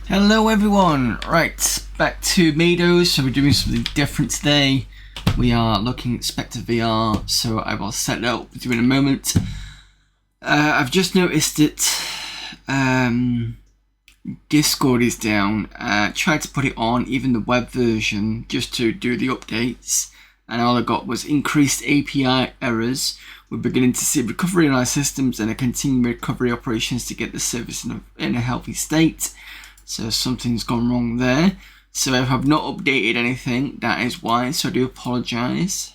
Hello everyone, right, back to Maydows. So we're doing something different today. We are looking at SpectreVR, so I will set it up with you in a moment. I've just noticed that Discord is down. Tried to put it on, even the web version, just to do the updates, and all I got was increased API errors. We're beginning to see recovery in our systems and a continuing recovery operations to get the service in a healthy state. So something's gone wrong there. So I have not updated anything, that is why, so I do apologise.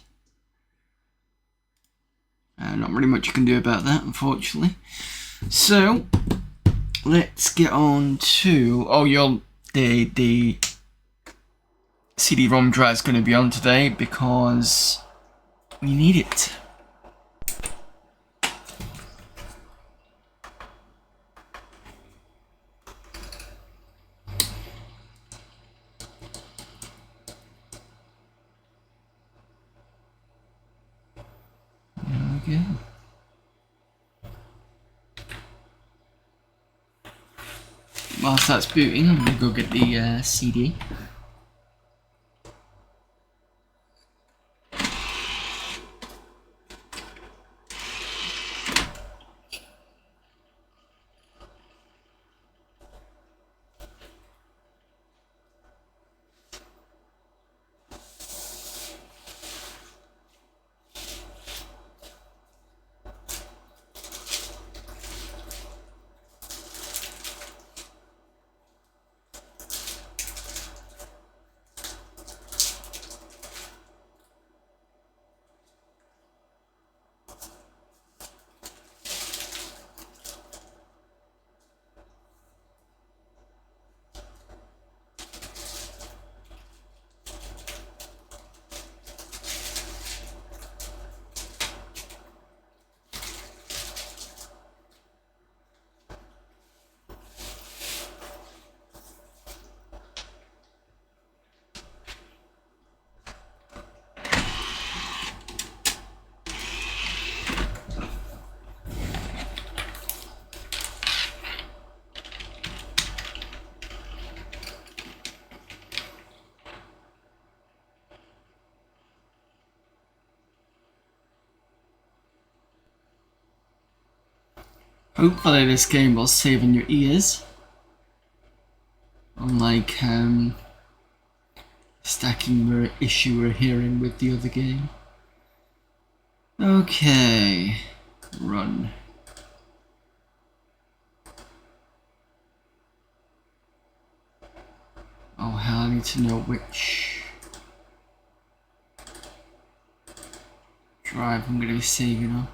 Not really much you can do about that, unfortunately. So let's get on to the CD-ROM drive is going to be on today because we need it. There we go. Whilst that's booting, I'm going to go get the CD. Hopefully this game will save in your ears, unlike stacking issue we're hearing with the other game. Okay, run. Oh hell, I need to know which drive I'm going to be saving on.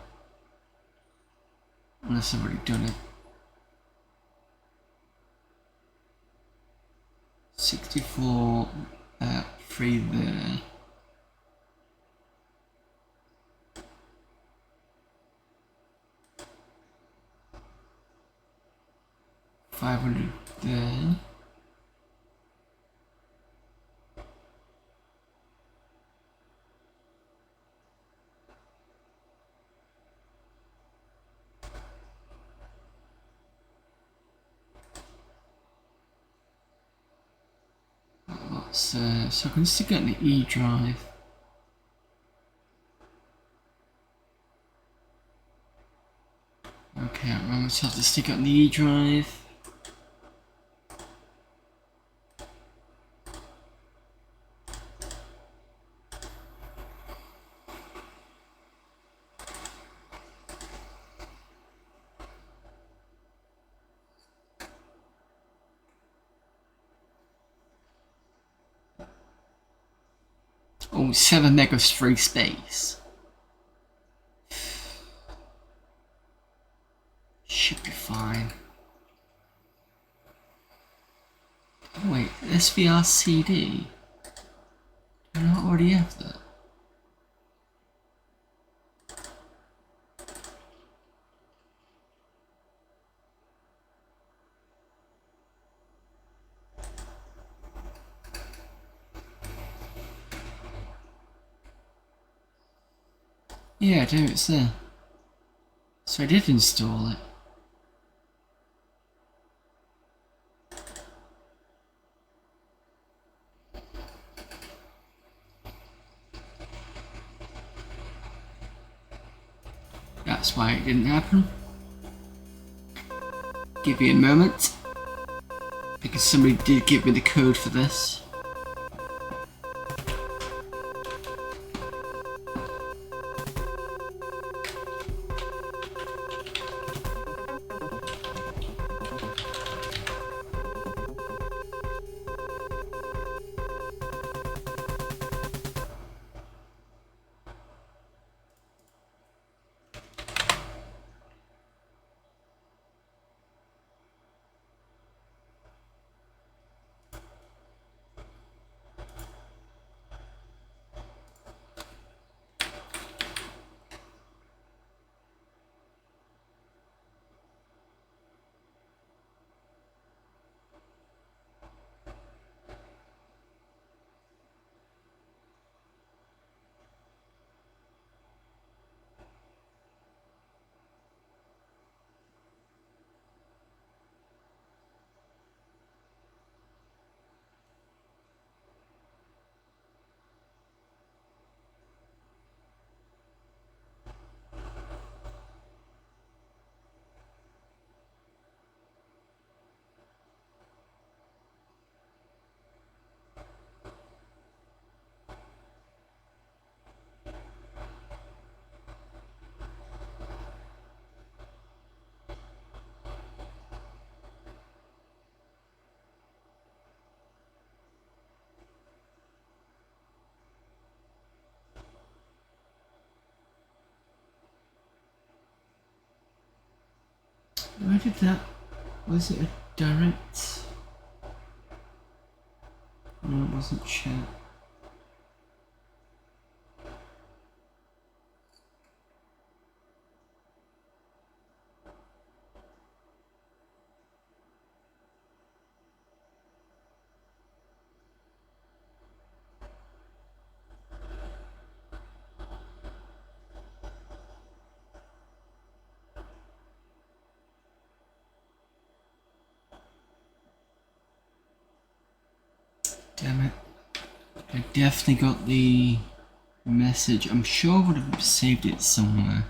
Unless I've already done it. 64 free there. $500 there. So I can stick it in the E drive. Okay, I'm going to have to stick it on the E drive. Oh, 7 megas free space. Should be fine. Oh, wait, SVR CD? Do I not already have that? Yeah, I do, it's there. So I did install it. That's why it didn't happen. Give me a moment, because somebody did give me the code for this. Where did that... was it a direct... No, it wasn't chat. Damn it. I definitely got the message. I'm sure I would have saved it somewhere.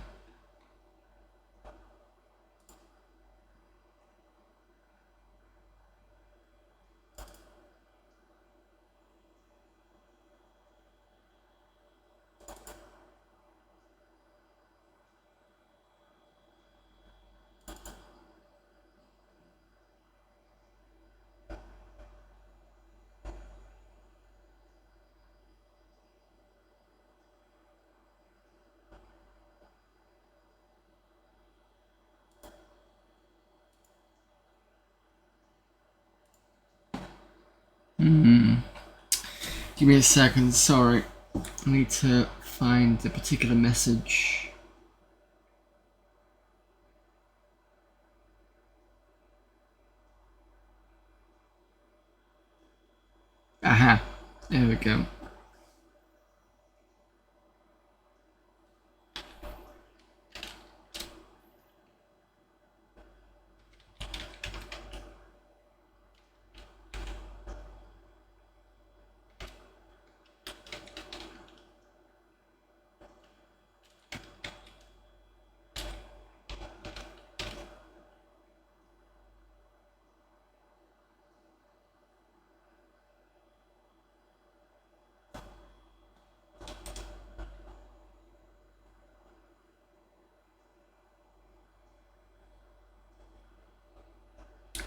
Give me a second, sorry. I need to find the particular message. Aha, there we go.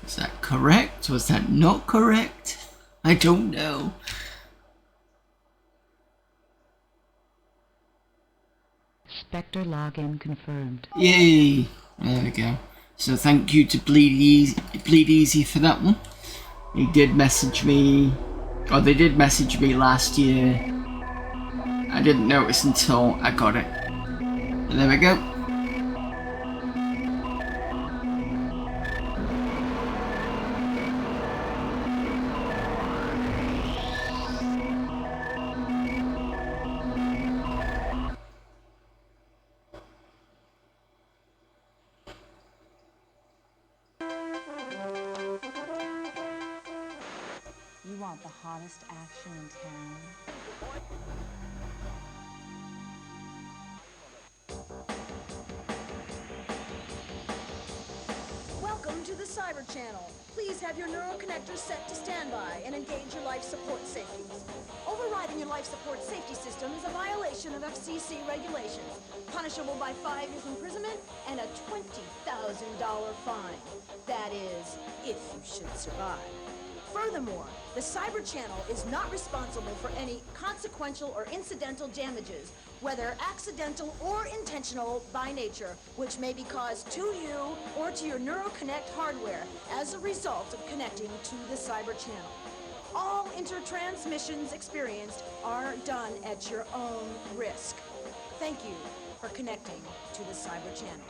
Was that correct? Was that not correct? I don't know. Spectre login confirmed. Yay! There we go. So thank you to Bleed Easy for that one. He did message me, or they did message me last year. I didn't notice until I got it. But there we go. You want the hottest action in town? Welcome to the Cyber Channel. Please have your neuroconnectors set to standby and engage your life support safeties. Overriding your life support safety system is a violation of FCC regulations, punishable by 5 years imprisonment and a $20,000 fine. That is, if you should survive. Furthermore, the Cyber Channel is not responsible for any consequential or incidental damages, whether accidental or intentional by nature, which may be caused to you or to your NeuroConnect hardware as a result of connecting to the Cyber Channel. All intertransmissions experienced are done at your own risk. Thank you for connecting to the Cyber Channel.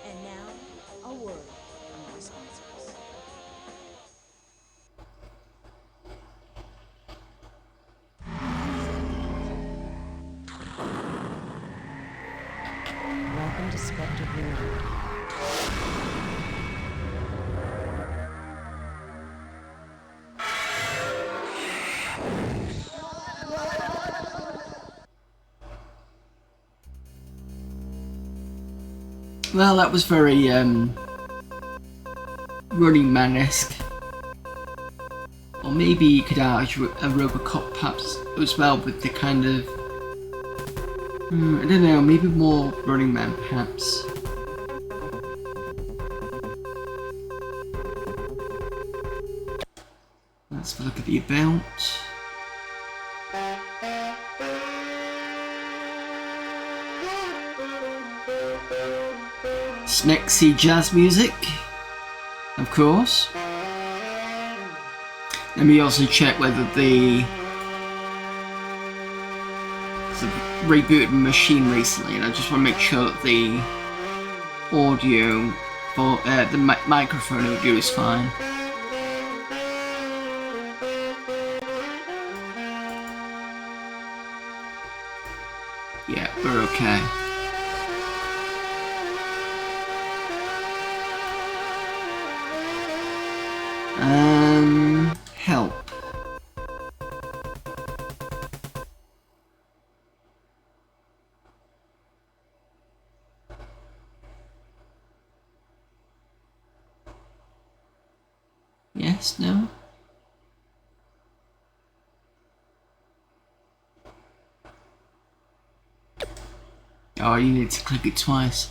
And now, a word from our sponsors. Welcome to SpectreVR. Well, that was very Running Man-esque. Or maybe you could argue a Robocop perhaps as well, with the kind of I don't know, maybe more Running Man perhaps. Let's have a look at the about. Smexy jazz music, of course. Let me also check whether the rebooted machine recently, and I just want to make sure that the audio for the microphone audio is fine. Yeah, we're okay. Help. Yes, no? Oh, you need to click it twice.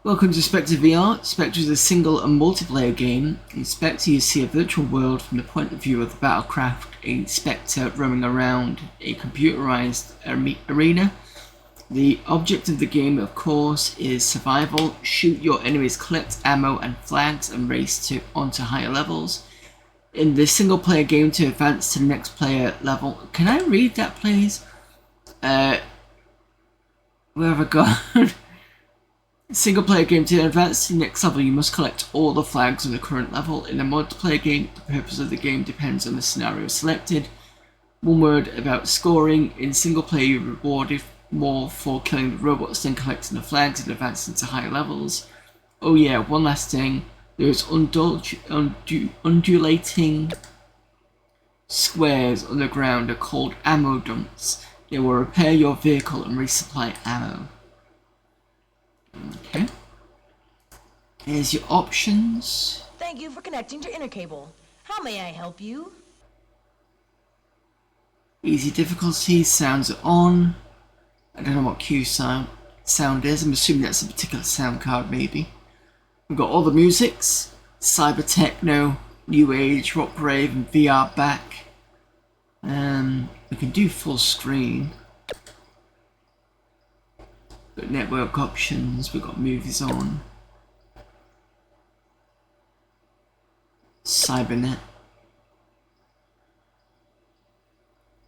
Welcome to SpectreVR. Spectre is a single and multiplayer game. In Spectre, you see a virtual world from the point of view of the battlecraft, a Spectre roaming around a computerized arena. The object of the game, of course, is survival. Shoot your enemies, collect ammo and flags, and race onto higher levels. In this single-player game, to advance to the next player level. Can I read that, please? Where have I gone? Single player game, to advance to the next level you must collect all the flags on the current level. In a multiplayer game, the purpose of the game depends on the scenario selected. One word about scoring: in single player you're rewarded more for killing the robots than collecting the flags and advancing to higher levels. Oh yeah, one last thing, there's undulating squares on the ground are called ammo dumps. They will repair your vehicle and resupply ammo. Okay. Here's your options. Thank you for connecting to Intercable. How may I help you? Easy difficulty, sounds are on. I don't know what Q sound is. I'm assuming that's a particular sound card, maybe. We've got all the musics: cyber techno, new age, rock rave, and VR back. We can do full screen. Got network options, we've got movies on. Cybernet.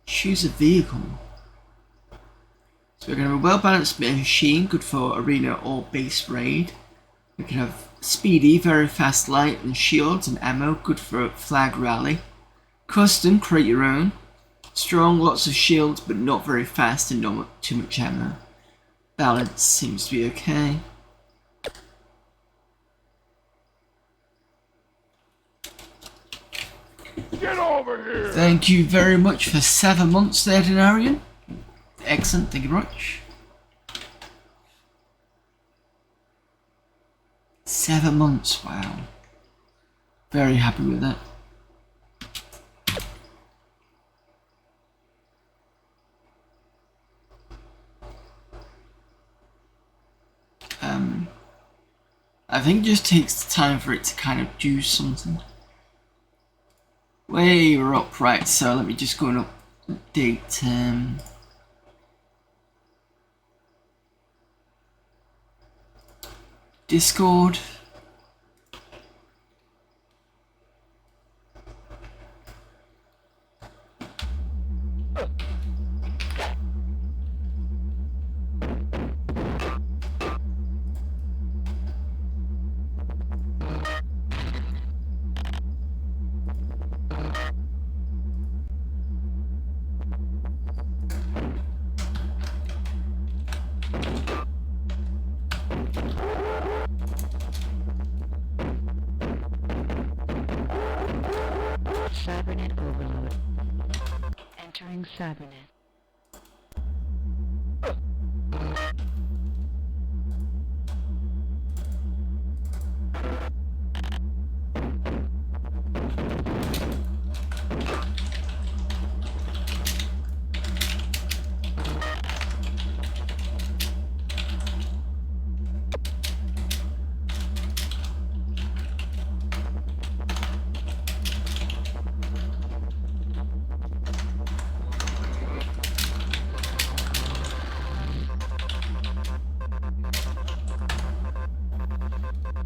Choose a vehicle. So we're going to have a well-balanced machine, good for arena or base raid. We can have speedy, very fast light and shields and ammo, good for flag rally. Custom, create your own. Strong, lots of shields but not very fast and not too much ammo. Balance seems to be okay. Get over here! Thank you very much for 7 months there, Denarian. Excellent, thank you very much. 7 months, wow. Very happy with that. I think it just takes time for it to kind of do something. Way we're up, right, so let me just go and update Discord. Cybernet overload. Entering Cybernet.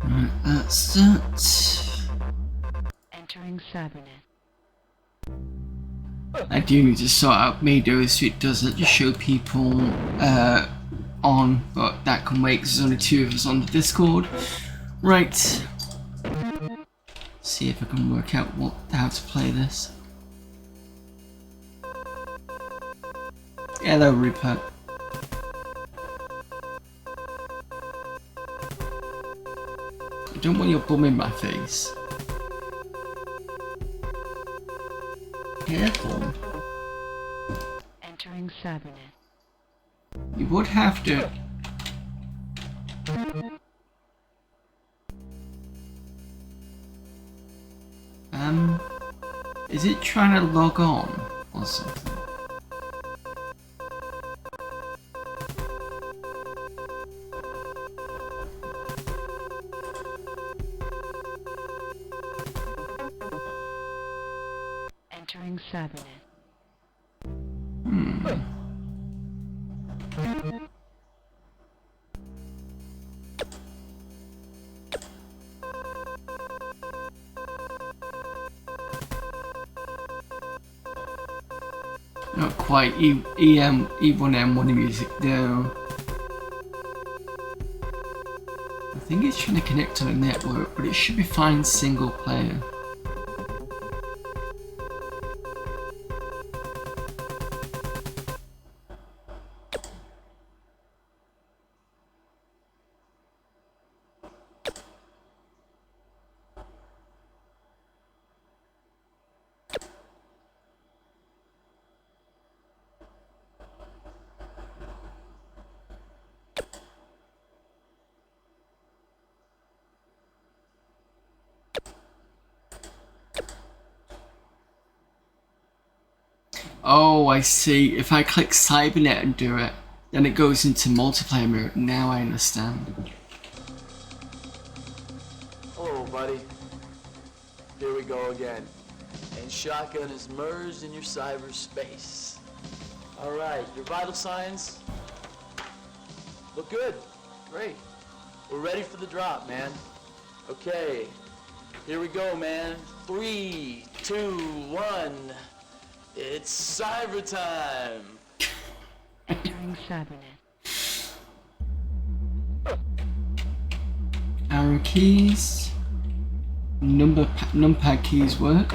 Right, that's that. Entering Cybernet. I do need to sort out Maydows so it doesn't just show people on, but that can wait because there's only 2 of us on the Discord. Right. See if I can work out how to play this. Hello, Rupert. I don't want your bum in my face. Careful. Entering Cybernet. You would have to. Is it trying to log on or something? Entering Cybernet. Not quite E1M1 music though. I think it's trying to connect to the network, but it should be fine single player. Oh, I see. If I click Cybernet and do it, then it goes into multiplayer mode. Now I understand. Hello, buddy. Here we go again. And shotgun is merged in your cyberspace. All right, your vital signs look good. Great. We're ready for the drop, man. Okay, here we go, man. 3, 2, 1. It's cyber time. Entering Cybernet. Arrow keys. Numpad keys work.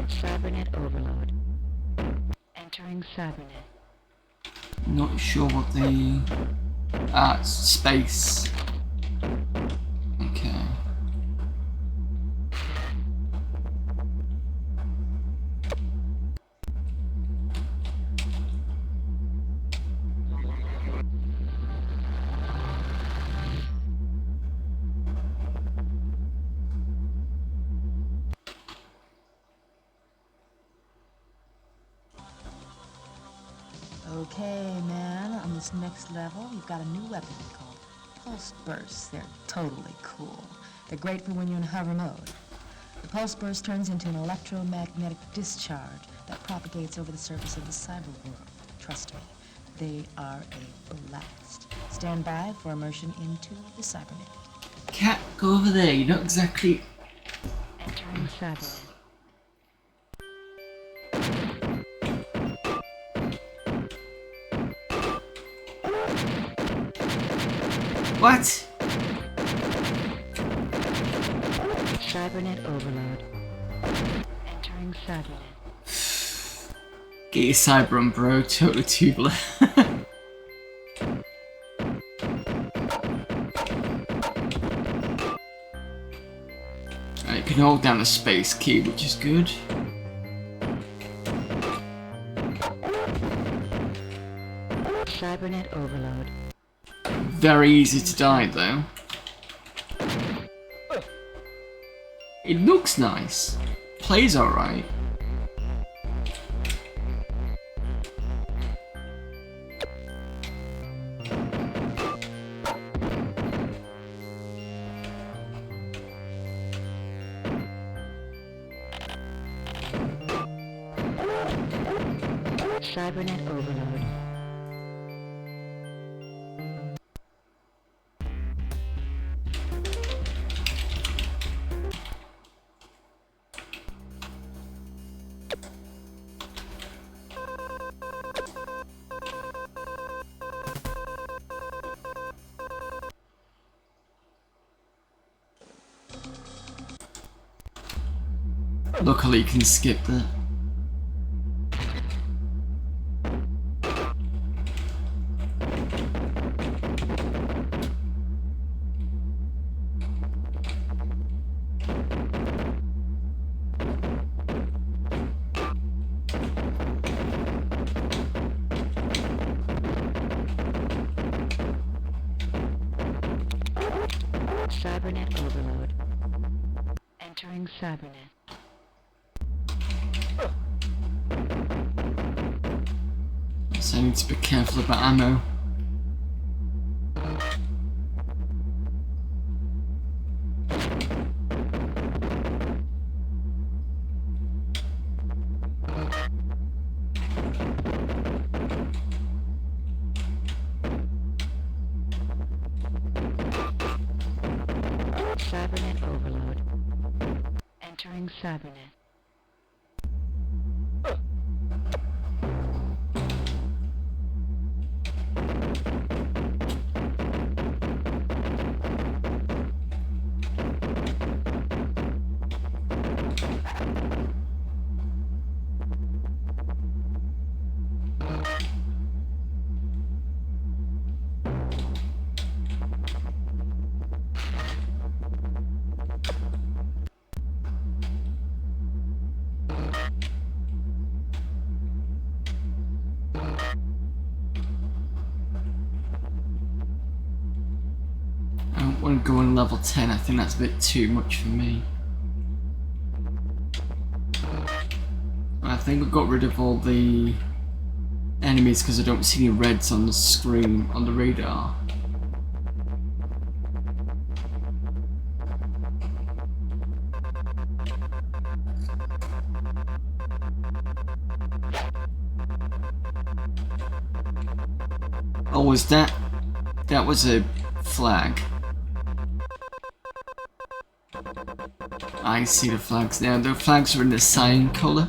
Cybernet overload. Entering Cybernet. Not sure what the space. Okay. Okay, man, on this next level, you've got a new weapon called pulse bursts. They're totally cool. They're great for when you're in hover mode. The pulse burst turns into an electromagnetic discharge that propagates over the surface of the cyber world. Trust me, they are a blast. Stand by for immersion into the cybernet. Cat, go over there. You're not exactly. Entering cybernet. What? Cybernet overload. Entering cybernet. Get your cyber on, bro. Totally tubular. You can hold down the space key, which is good. Cybernet overload. Very easy to die, though. It looks nice. Plays alright. Cybernet overload. Luckily, you can skip that. Cybernet overload. Entering cybernet. So I need to be careful about ammo. Cybernet overload. Entering cybernet. I don't want to go on level 10, I think that's a bit too much for me. I think I got rid of all the enemies because I don't see any reds on the screen, on the radar. Oh, was that? That was a flag. I see the flags now. The flags are in the cyan colour.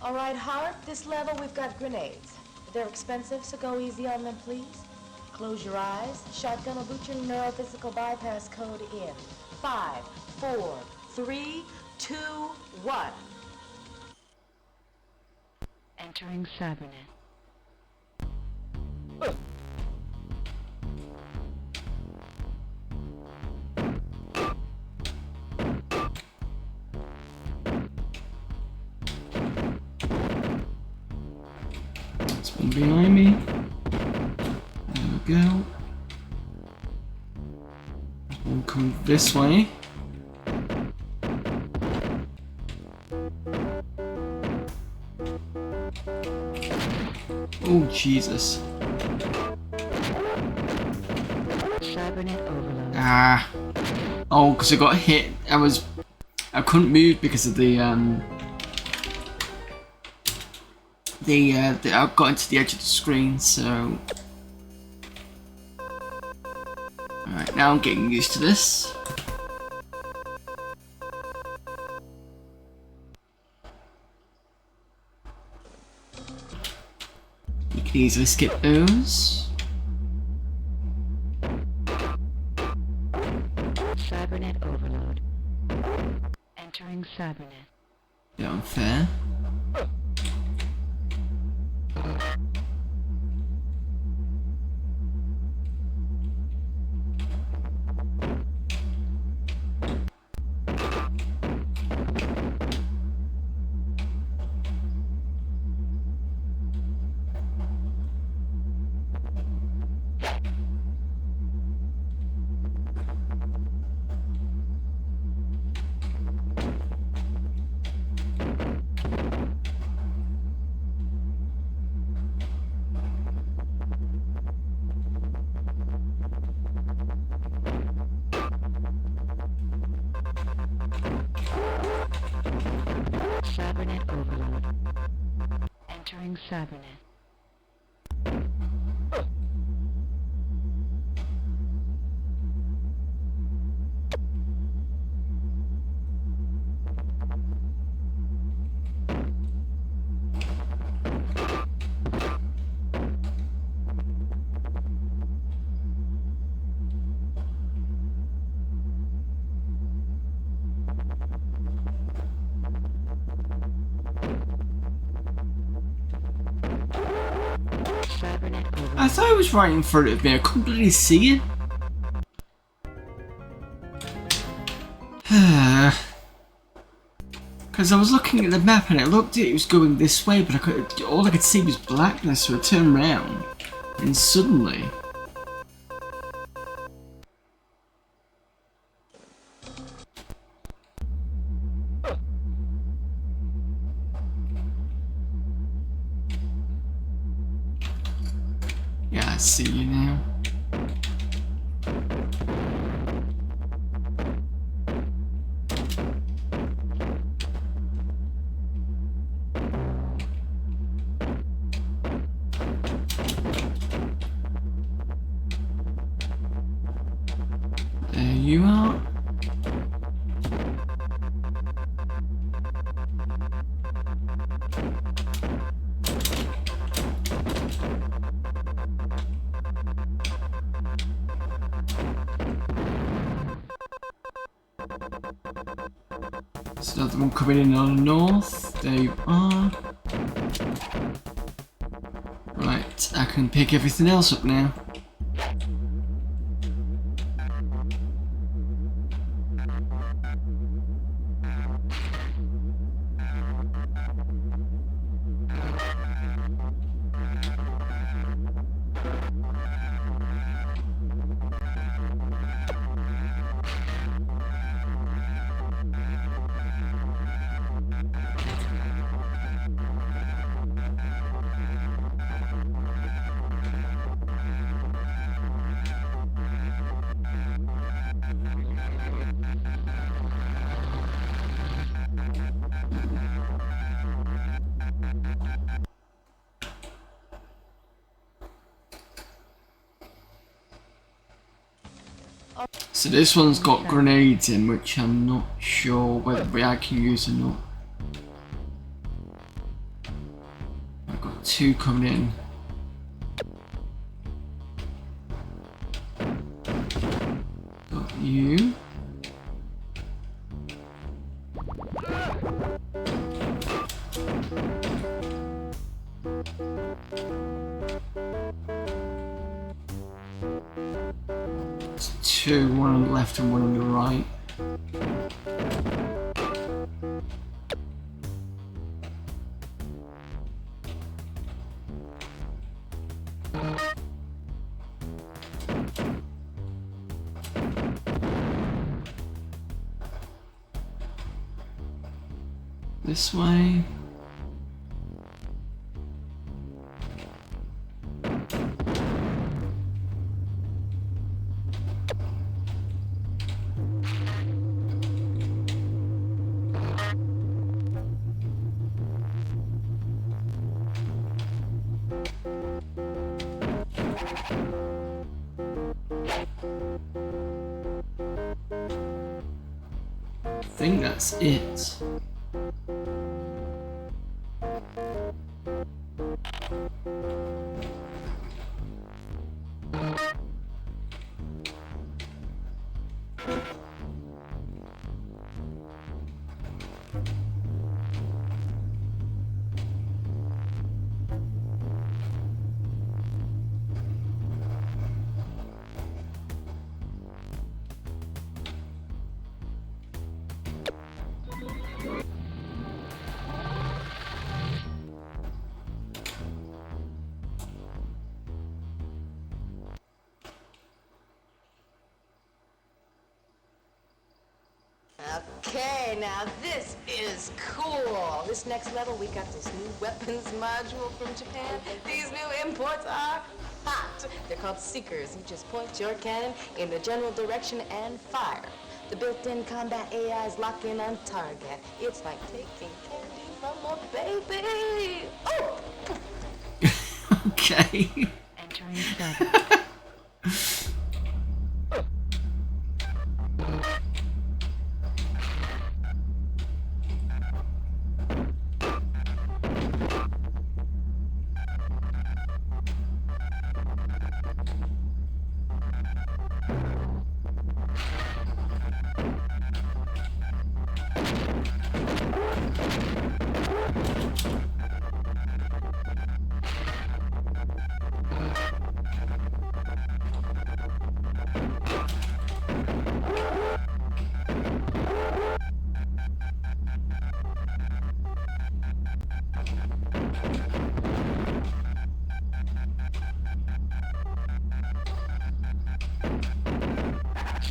All right, Hart, this level we've got grenades. They're expensive, so go easy on them, please. Close your eyes. Shotgun will boot your neurophysical bypass code in. 5, 4, 3, 2, 1. Entering Cybernet. There's one behind me. There we go. One coming this way. Oh Jesus. Cybernet overload. Ah. Oh, because I got hit. I couldn't move because of I got into the edge of the screen, so. Alright, now I'm getting used to this. You can easily skip those. Cybernet overload. Entering Cybernet. Bit unfair. Cybernet overload. Entering Cybernet. Cybernet overload. I thought I was right in front of me. I couldn't really see it. Because I was looking at the map and it looked it was going this way, but all I could see was blackness, so I turned around. And suddenly... Yeah, I see you now. There you are. There's another one coming in on the north. There you are. Right, I can pick everything else up now. So this one's got grenades in, which I'm not sure whether I can use or not. I've got two coming in. You. It's two, one on the left and one on the right. This way. I think that's it. Okay, now this is cool. This next level, we got this new weapons module from Japan. These new imports are hot. They're called Seekers. You just point your cannon in the general direction and fire. The built-in combat AIs lock in on target. It's like taking candy from a baby. Oh! Okay. Entering 7.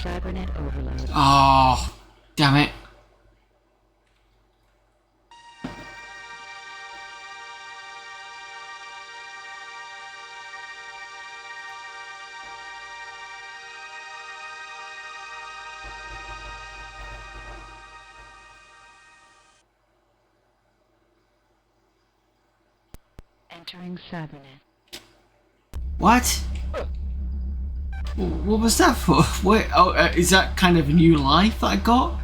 Cybernet overload. Oh, damn it. Entering Cybernet. What? What was that for? Wait, oh, is that kind of a new life that I got?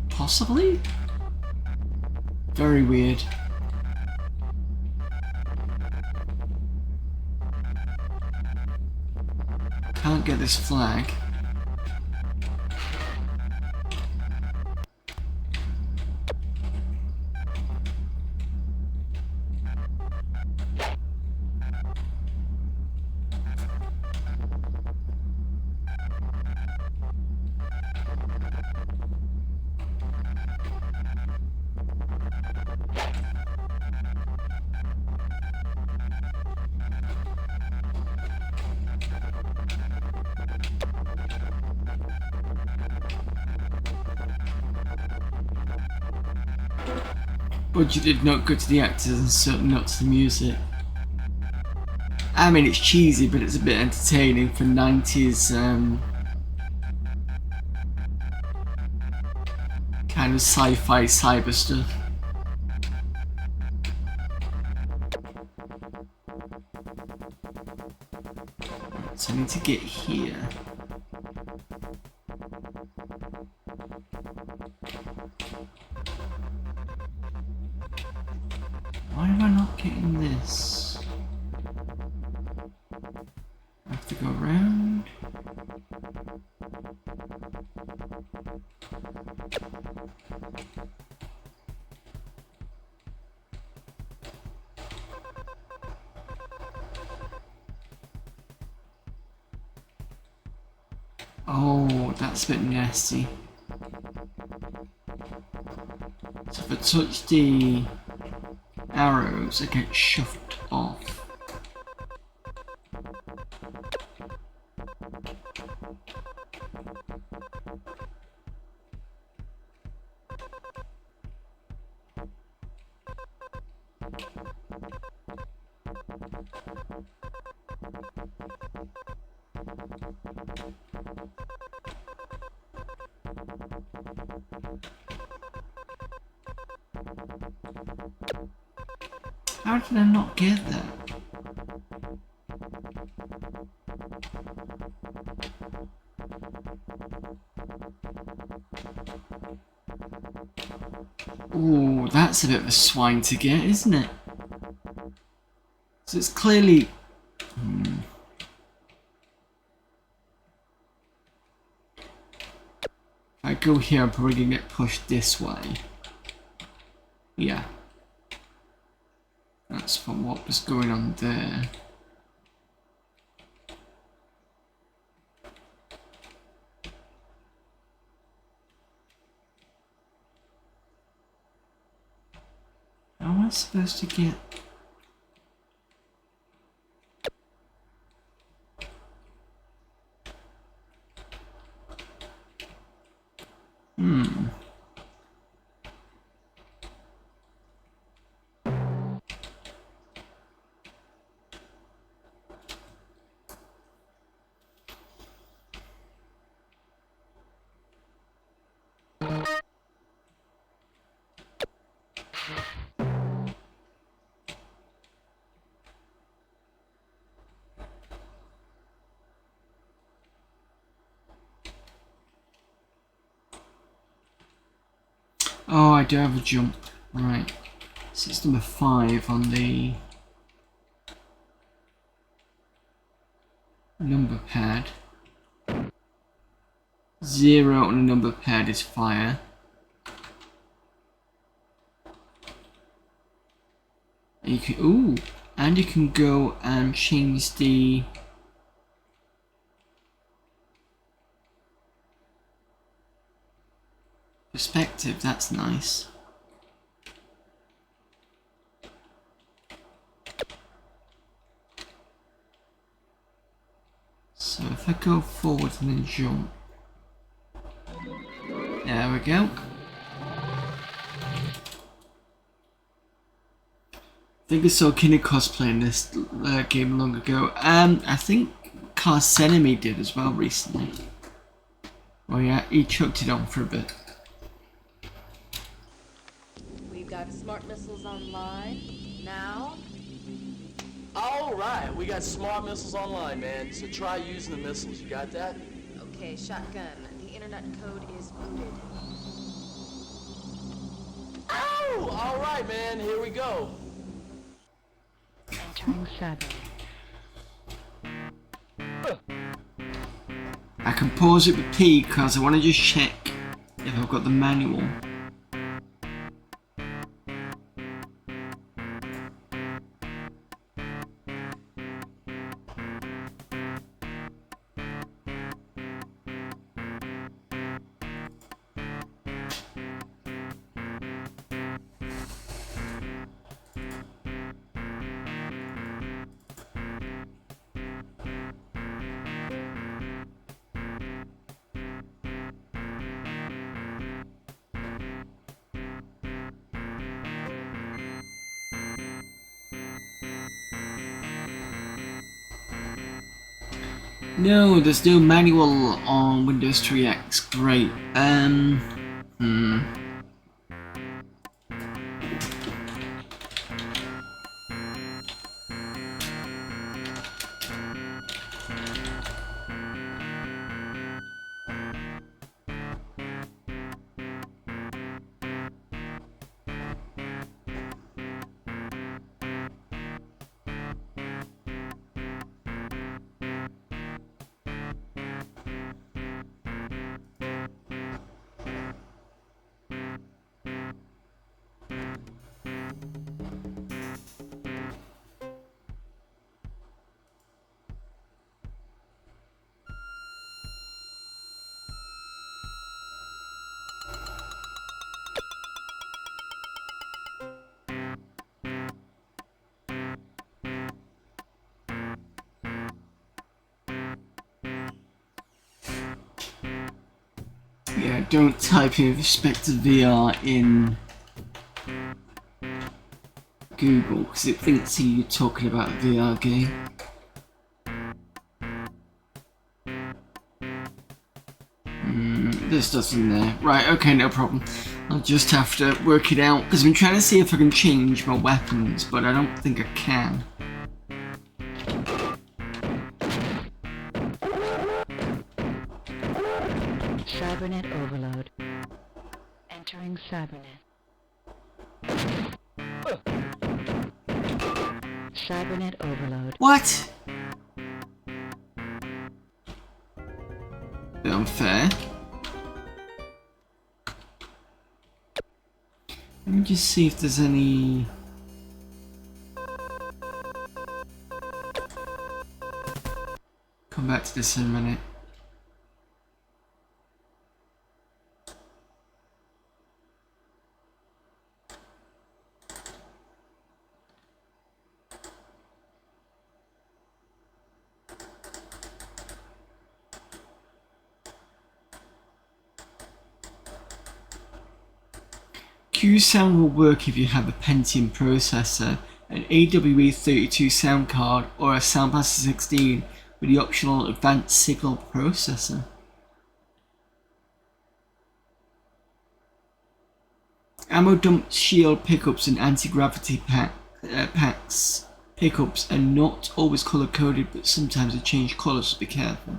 Possibly? Very weird. Can't get this flag. Budgeted not good to the actors and certainly not to the music. I mean, it's cheesy, but it's a bit entertaining for 90s kind of sci-fi cyber stuff. So I need to get here. Why am I not getting this? I have to go around. Oh, that's a bit nasty. So if I touch the arrows, they get shoved off. How did I not get that? Ooh, that's a bit of a swine to get, isn't it? So it's clearly... If I go here, I'm probably going to get pushed this way. Yeah. That's from what was going on there. How am I supposed to get... Oh, I do have a jump. Right. So it's number 5 on the number pad. 0 on the number pad is fire. And you can, ooh, and you can go and change the perspective. That's nice. So if I go forward and then jump, there we go. I think I saw Kinder cosplaying this game long ago. I think Cars Enemy did as well recently. Oh yeah, he chucked it on for a bit. We've got smart missiles online now. All right, we got smart missiles online, man. So try using the missiles. You got that? Okay, shotgun. The internet code is booted. Oh, all right, man. Here we go. Entering 7. I can pause it with P because I want to just check if I've got the manual. No, there's no manual on Windows 3X. Great. Yeah, don't type in SpectreVR in Google because it thinks you're talking about a VR game. There's nothing there. Right, okay, no problem. I'll just have to work it out because I've been trying to see if I can change my weapons, but I don't think I can. Cybernet overload. Entering Cybernet. Cybernet overload. What? Bit unfair. Let me just see if there's any... Come back to this in a minute. Q sound will work if you have a Pentium processor, an AWE32 sound card, or a Soundblaster 16 with the optional Advanced Signal Processor. Ammo dump shield pickups and anti-gravity packs pickups are not always color coded, but sometimes they change colors, so be careful.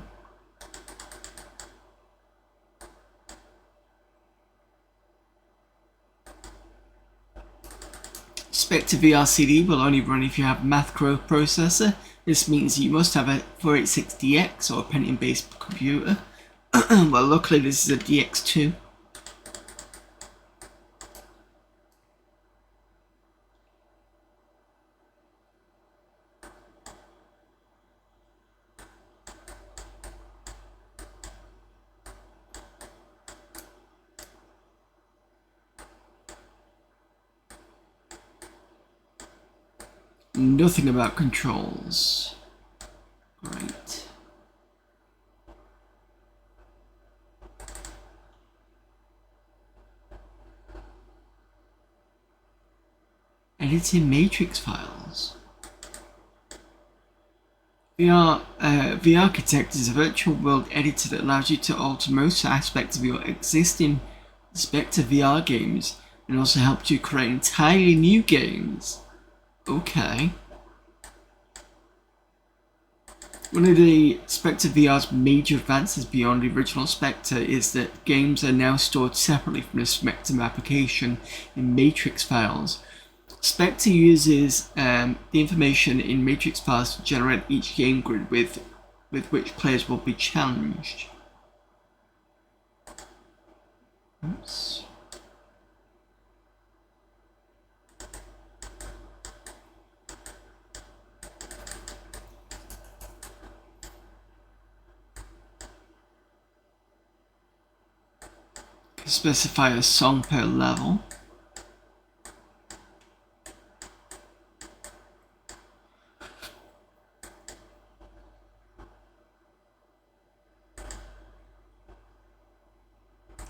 SpectreVR CD will only run if you have a macro processor. This means you must have a 486DX or a Pentium based computer. Well, luckily this is a DX2. Nothing about controls. Right. Editing matrix files. VR Architect is a virtual world editor that allows you to alter most aspects of your existing SpectreVR games and also helps you create entirely new games. Okay. One of the SpectreVR's major advances beyond the original Spectre is that games are now stored separately from the Spectre application in matrix files. Spectre uses the information in matrix files to generate each game grid with which players will be challenged. Oops. Specify a song per level.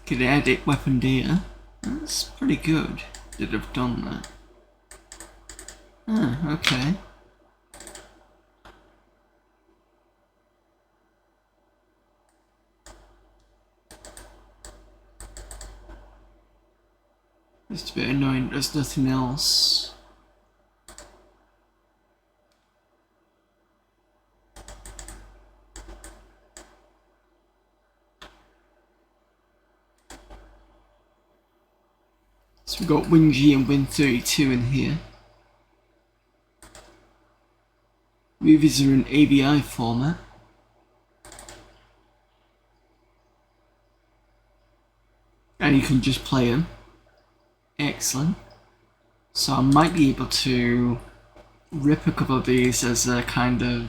Could edit weapon data. That's pretty good that I've done that. Ah, okay. It's a bit annoying, there's nothing else. So we've got WinG and Win32 in here. Movies are in AVI format. And you can just play them. Excellent. So I might be able to rip a couple of these as a kind of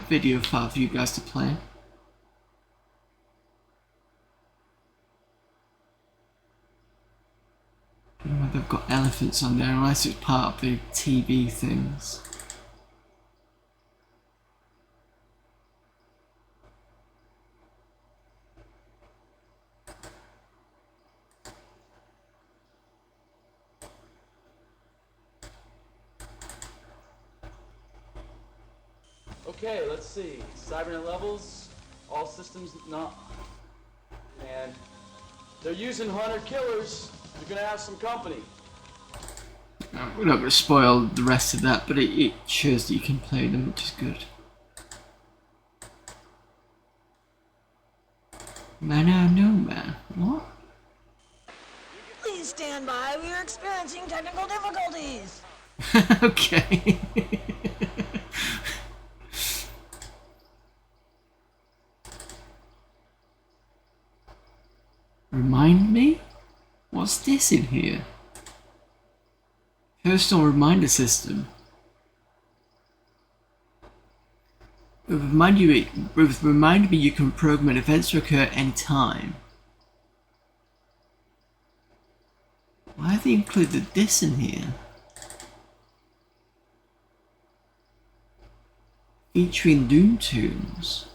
video file for you guys to play. I don't know whether they've got elephants on there unless it's part of the TV things. Okay, let's see. Cybernet levels, all systems not. And they're using hunter killers. You're gonna have some company. We're not going to spoil the rest of that, but it shows that you can play them, which is good. Man, no man. What? Please stand by. We are experiencing technical difficulties. Okay. Remind me? What's this in here? Personal reminder system. Remind me you can program events to occur at any time. Why have they included this in here? Featuring Doom tunes.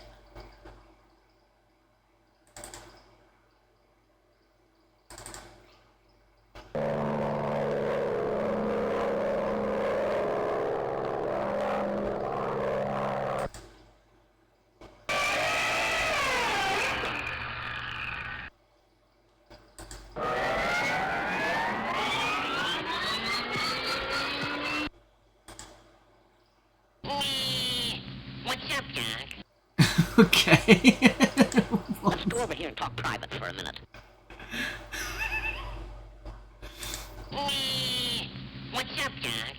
What's up, Jack? Okay. Let's go over here and talk private for a minute. What's up, Jack?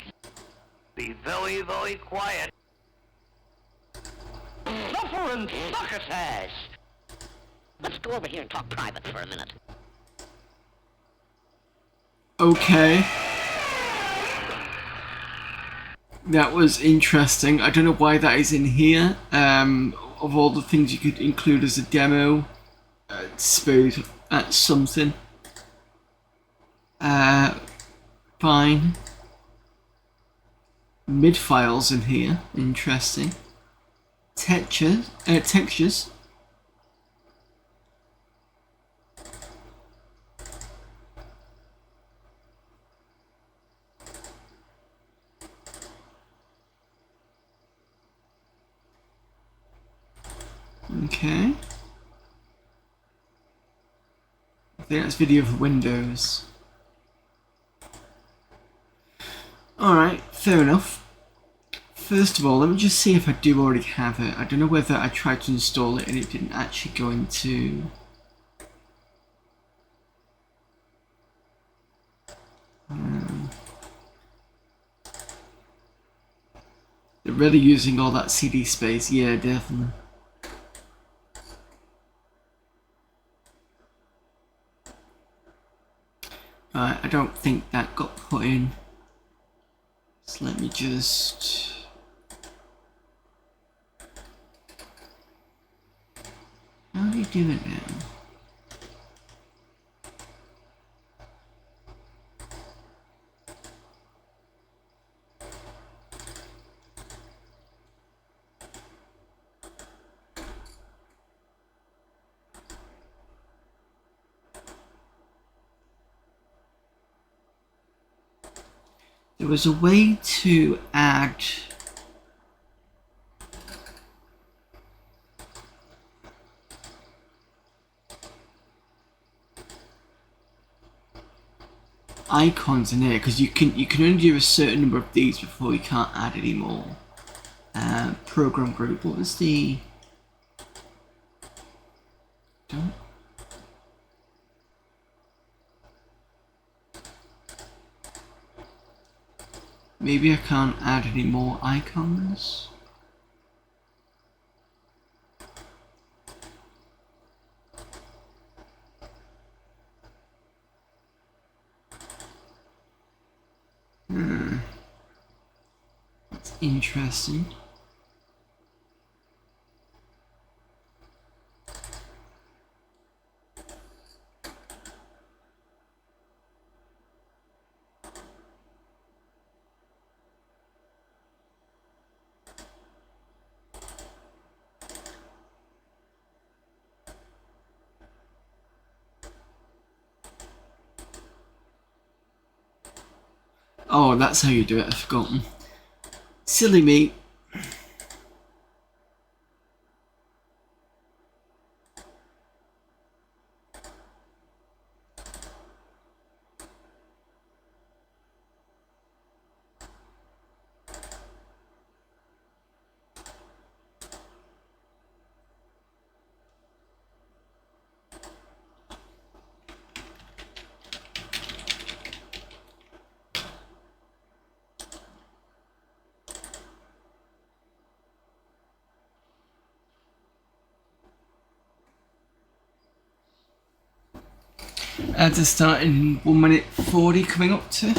Be very, very quiet. Suffering succotash! Let's go over here and talk private for a minute. Okay. That was interesting. I don't know why that is in here. Of all the things you could include as a demo, I suppose that's something. Fine. Mid files in here. Interesting. Textures. Okay. I think that's video for Windows. Alright, fair enough. First of all, let me just see if I do already have it. I don't know whether I tried to install it and it didn't actually go into... They're really using all that CD space, yeah, definitely. I don't think that got put in. So let me just... How do you do it now? There was a way to add icons in here because you can only do a certain number of these before you can't add any more. Program group. What was the? Don't. Maybe I can't add any more icons. That's interesting. Oh, that's how you do it, I've forgotten. Silly me. To start in 1 minute 40 coming up to.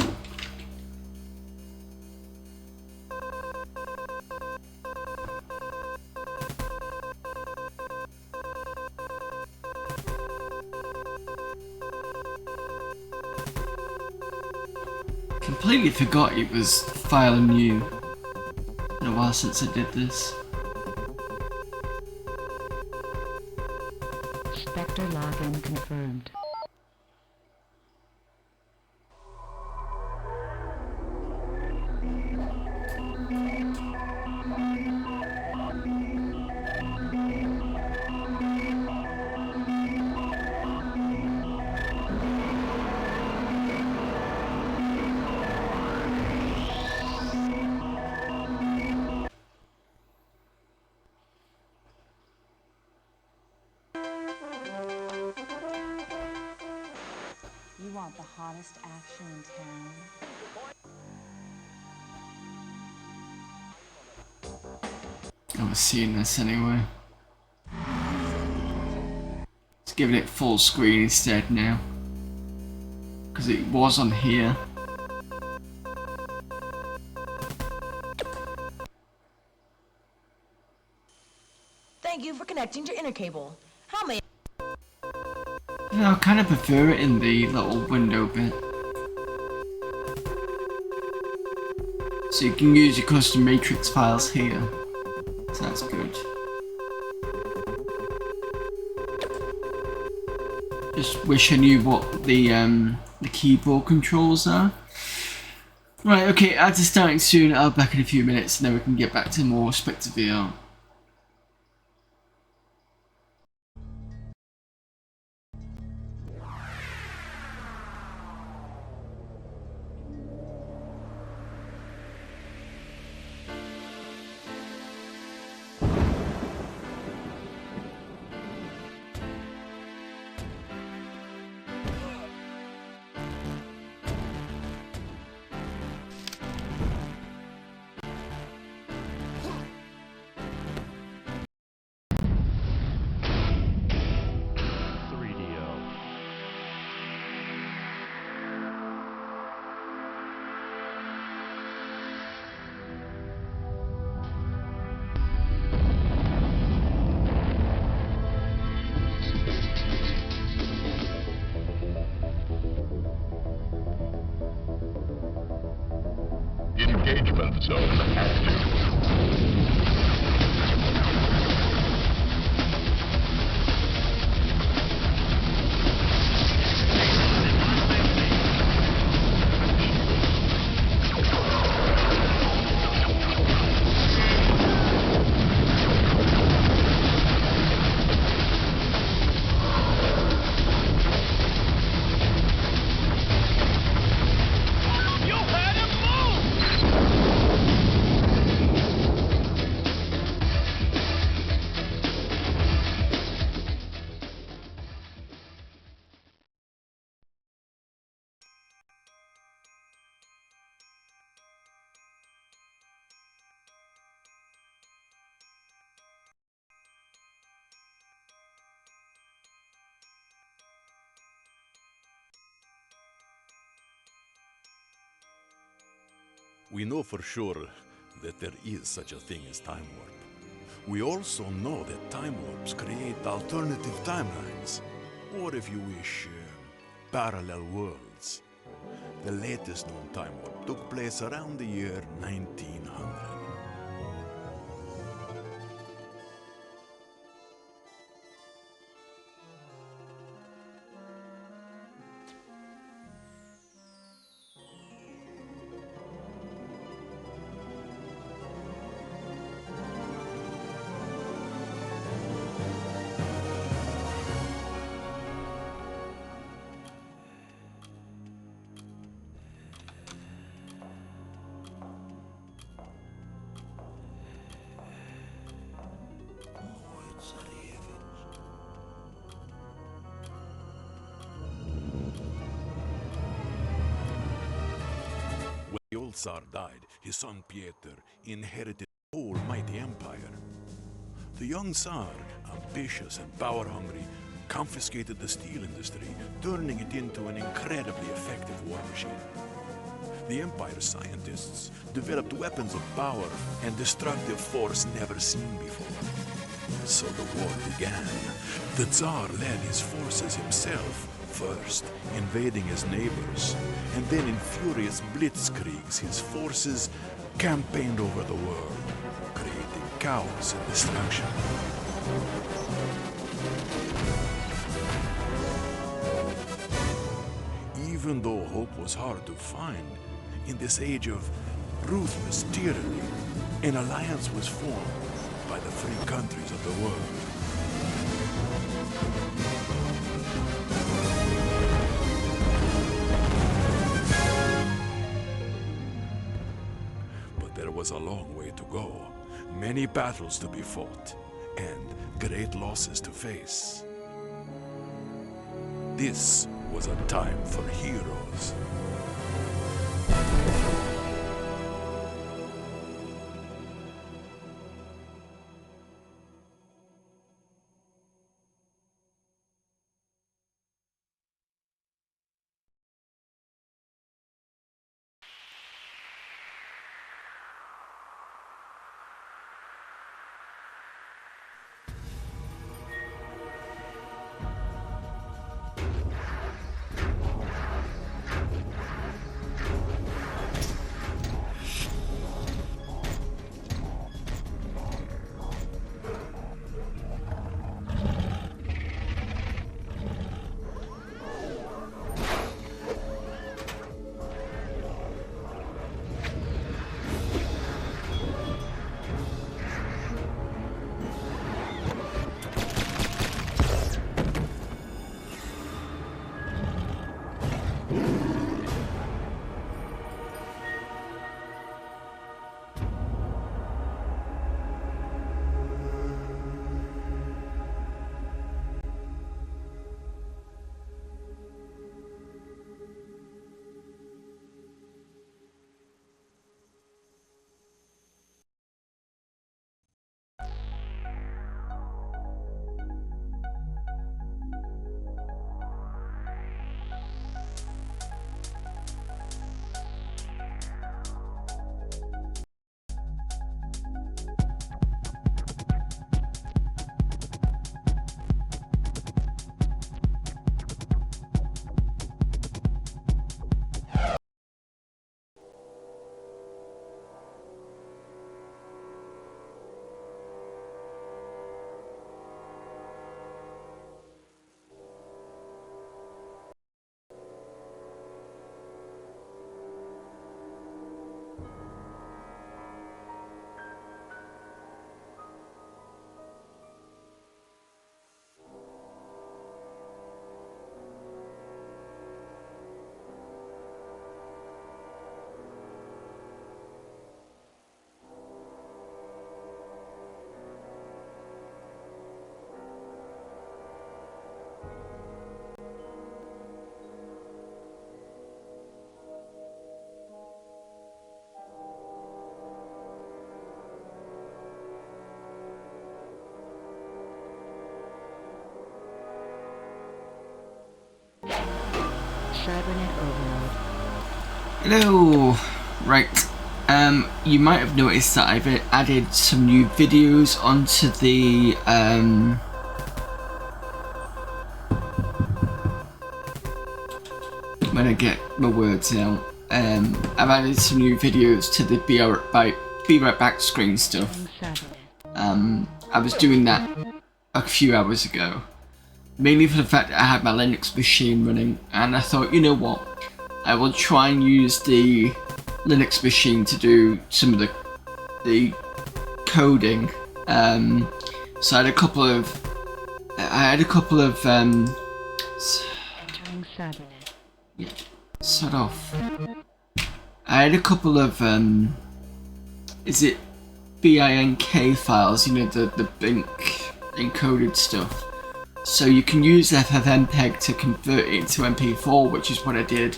Completely forgot it was file new. Been a while since I did this. Spectre login confirmed. You want the hottest action in town? I was seeing this anyway. It's giving it full screen instead now. Because it was on here. Thank you for connecting to Intercable. How may Yeah, I kind of prefer it in the little window bit. So you can use your custom matrix files here. So that's good. Just wish I knew what the keyboard controls are. Right, okay, ads are starting soon. I'll be back in a few minutes and then we can get back to more SpectreVR. Engagement zone active. We know for sure that there is such a thing as time warp. We also know that time warps create alternative timelines, or if you wish, parallel worlds. The latest known time warp took place around the year 1900. When the old Tsar died, his son Pieter inherited the whole mighty empire. The young Tsar, ambitious and power-hungry, confiscated the steel industry, turning it into an incredibly effective war machine. The Empire's scientists developed weapons of power and destructive force never seen before. So the war began. The Tsar led his forces himself, first invading his neighbors, and then in furious blitzkriegs his forces campaigned over the world, creating chaos and destruction. Even though hope was hard to find, in this age of ruthless tyranny, an alliance was formed by the free countries of the world. But there was a long way to go, many battles to be fought, and great losses to face. This was a time for heroes. Cybernet overload. Hello! Right, you might have noticed that I've added some new videos onto the, when I get my words out, I've added some new videos to the Be Right Back screen stuff. I was doing that a few hours ago, mainly for the fact that I had my Linux machine running, and I thought, you know what, I will try and use the Linux machine to do some of the coding. So I had a couple of Entering Cybernet. yeah, sort off. I had a couple of is it BINK files, you know, the BINK encoded stuff. So you can use FFmpeg to convert it into MP4, which is what I did.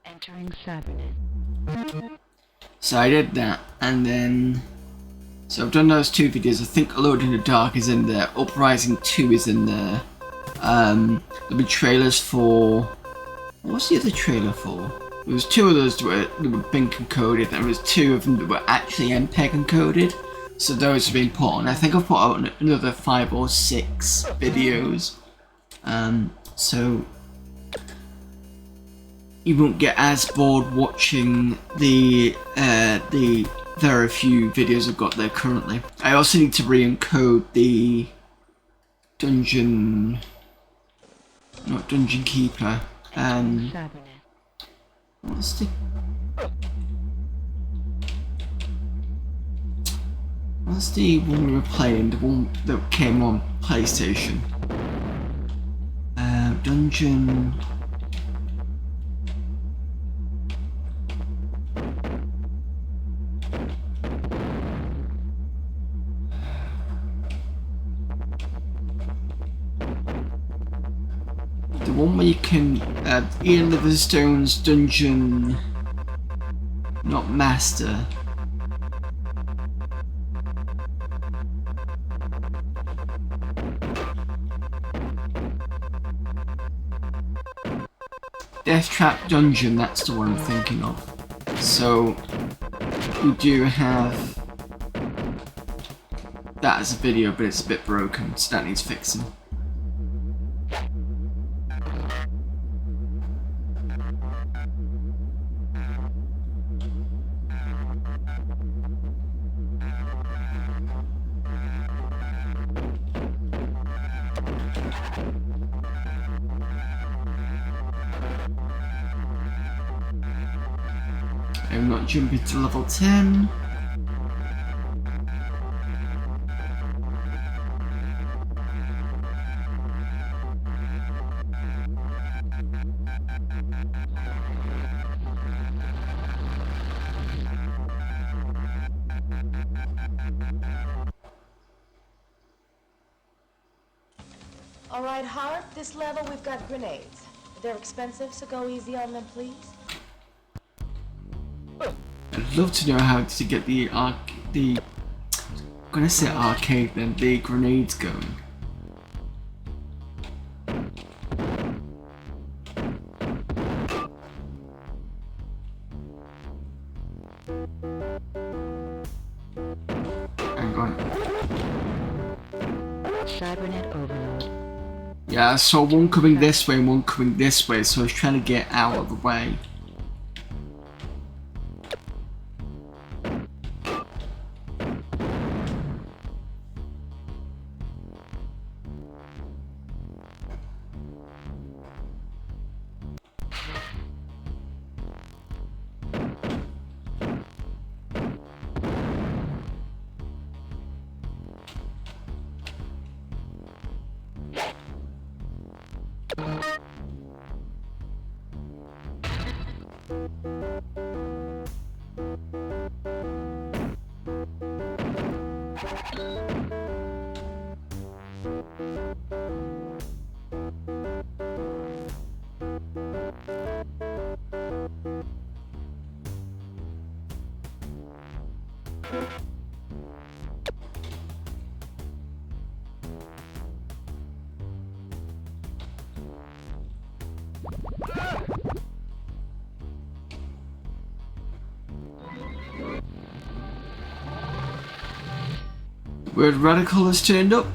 Entering Cybernet. So I did that, and then So I've done those 2 videos. I think Alone in the Dark is in there. Uprising 2 is in there. There'll be trailers for... What's the other trailer for? There was 2 of those that were BINC encoded. There was 2 of them that were actually MPEG encoded. So those have been put on. I think I've put out another 5 or 6 videos. So you won't get as bored watching the very few videos I've got there currently. I also need to re-encode the Dungeon Keeper. What's the one we were playing? The one that came on PlayStation. Dungeon. The one where you can Ian Livingstone's Dungeon, not Master. Death Trap Dungeon, that's the one I'm thinking of. So we do have that as a video, but it's a bit broken, so that needs fixing. I'm not jumping to level 10. All right, Hart, this level we've got grenades. They're expensive, so go easy on them, please. I'd love to know how to get the I'm gonna say arcade then, the grenades going. Hang on. Cybernet overload. Yeah, I saw one coming this way and one coming this way, so I was trying to get out of the way. Word Radical has turned up.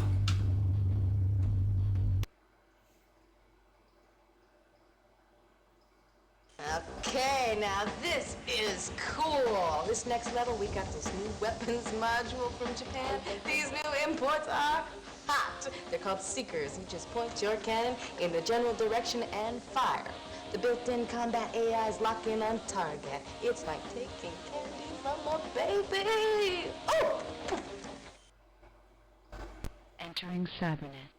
Okay, now this is cool. This next level, we got this new weapons module from Japan. These new imports are hot. They're called Seekers. You just point your cannon in the general direction and fire. The built-in combat AIs lock in on target. It's like taking candy from a baby. Oh! Entering Cybernet.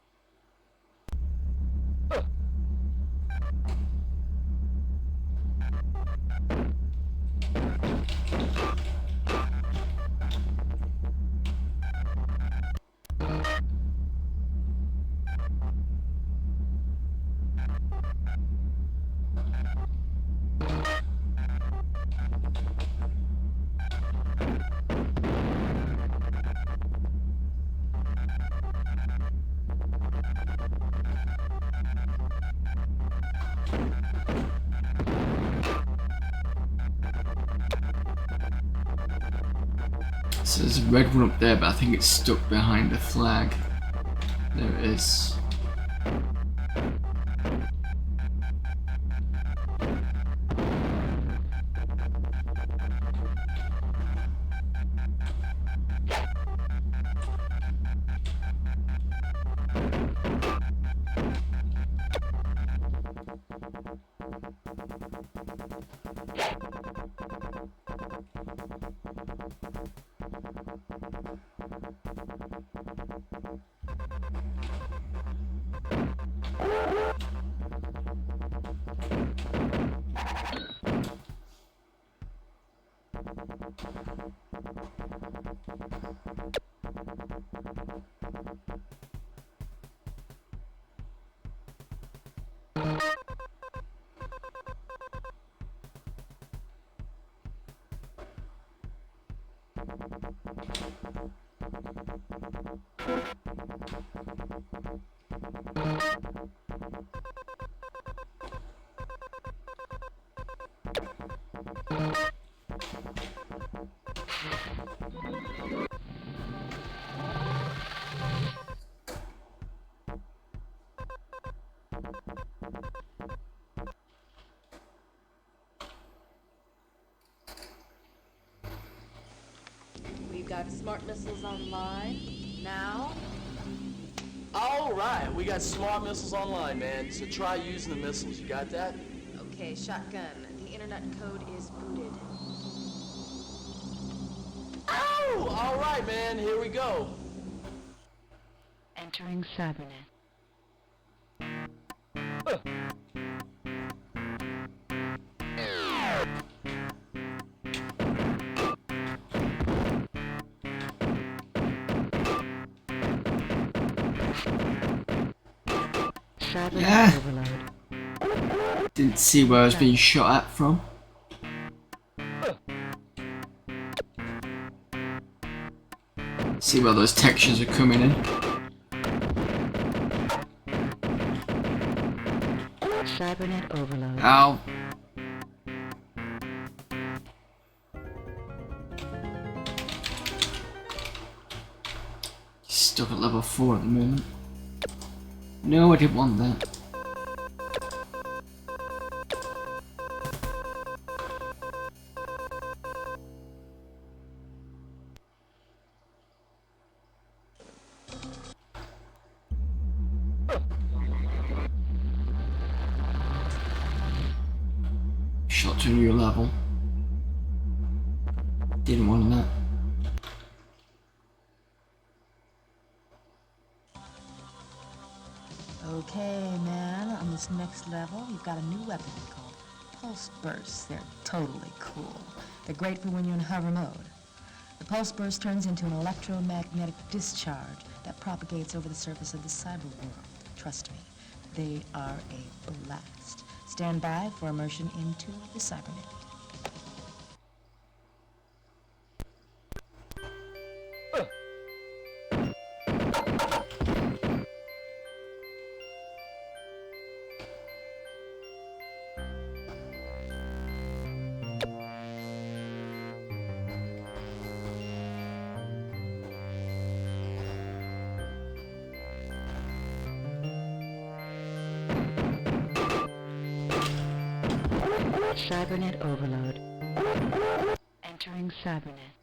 So there's a red one up there, but I think it's stuck behind the flag. There it is. We've got smart missiles online now. All right, we got smart missiles online, man. So try using the missiles. You got that? Okay, shotgun. The internet code is booted. Oh, all right, man. Here we go. Entering Cybernet. Cybernet Yeah. overload. Didn't see where I was being shot at from. See where those textures are coming in. Cybernet overload. Ow. Stuck at level 4 at the moment. No, I didn't want that. Shot to a new level. Didn't want that. Okay, man, on this next level, you've got a new weapon called pulse bursts. They're totally cool. They're great for when you're in hover mode. The pulse burst turns into an electromagnetic discharge that propagates over the surface of the cyber world. Trust me, they are a blast. Stand by for immersion into the cybernet. Cybernet overload. Entering Cybernet.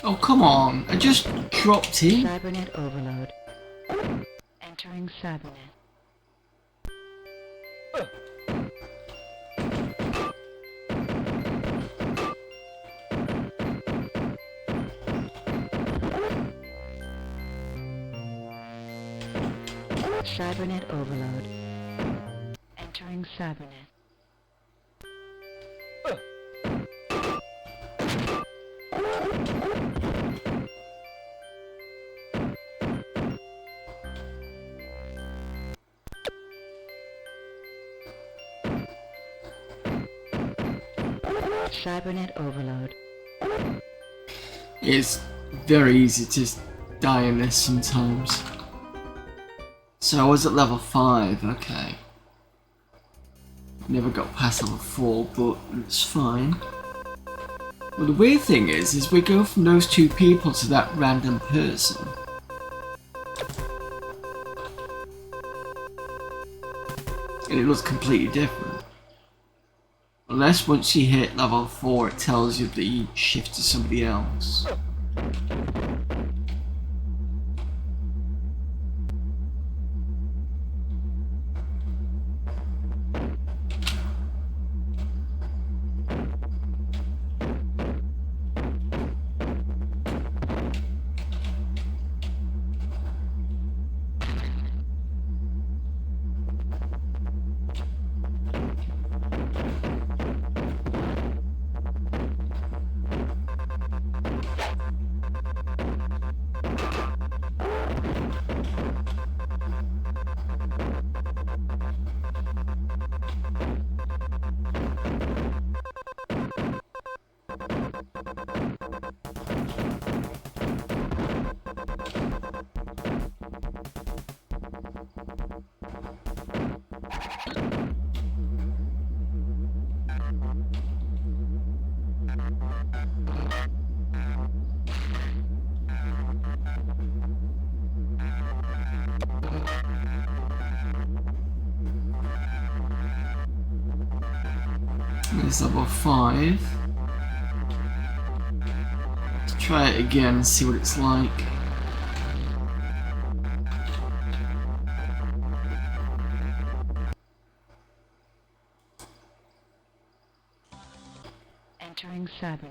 Oh, come on. I just dropped in. Cybernet overload. Entering Cybernet. Cybernet overload. Entering Cybernet. Cybernet overload. It's very easy to die in this sometimes. So I was at level 5, okay. Never got past level 4, but it's fine. Well, the weird thing is we go from those two people to that random person. And it looks completely different. Unless once you hit level 4 it tells you that you shift to somebody else. There's level 5. Let's try it again and see what it's like. Entering Cybernet.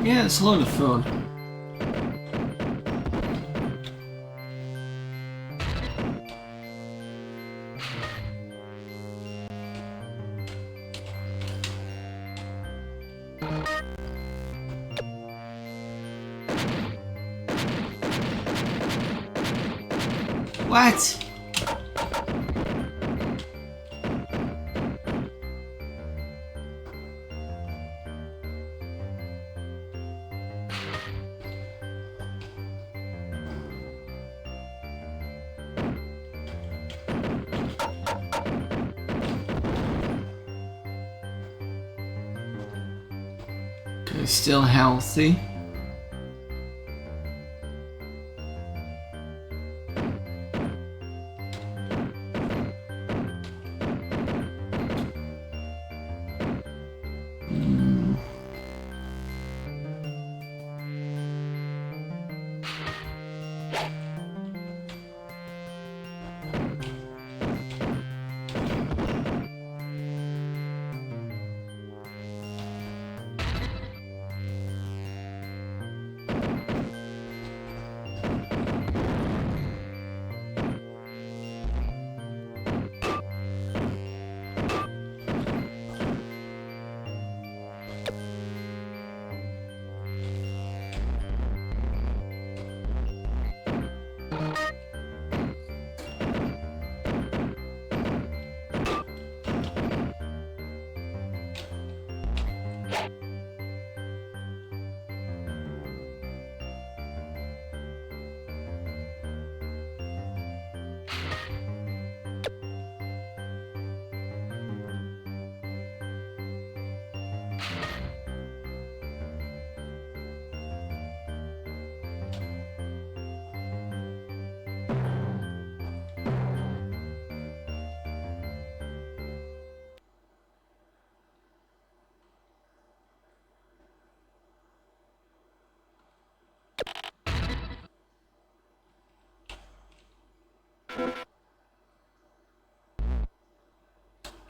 Yeah, it's a lot of fun. What? Okay, still healthy.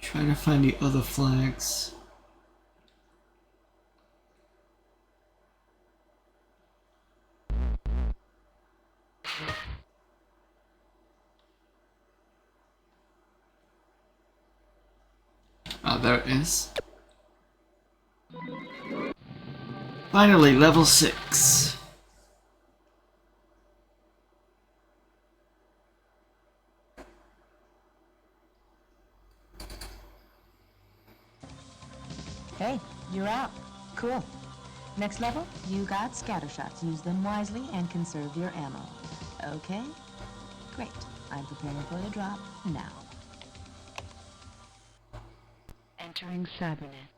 Trying to find the other flags. Ah, there it is. Finally, level 6. Hey, you're out. Cool. Next level, you got scatter shots. Use them wisely and conserve your ammo. Okay? Great. I'm preparing for the drop now. Entering Cybernet.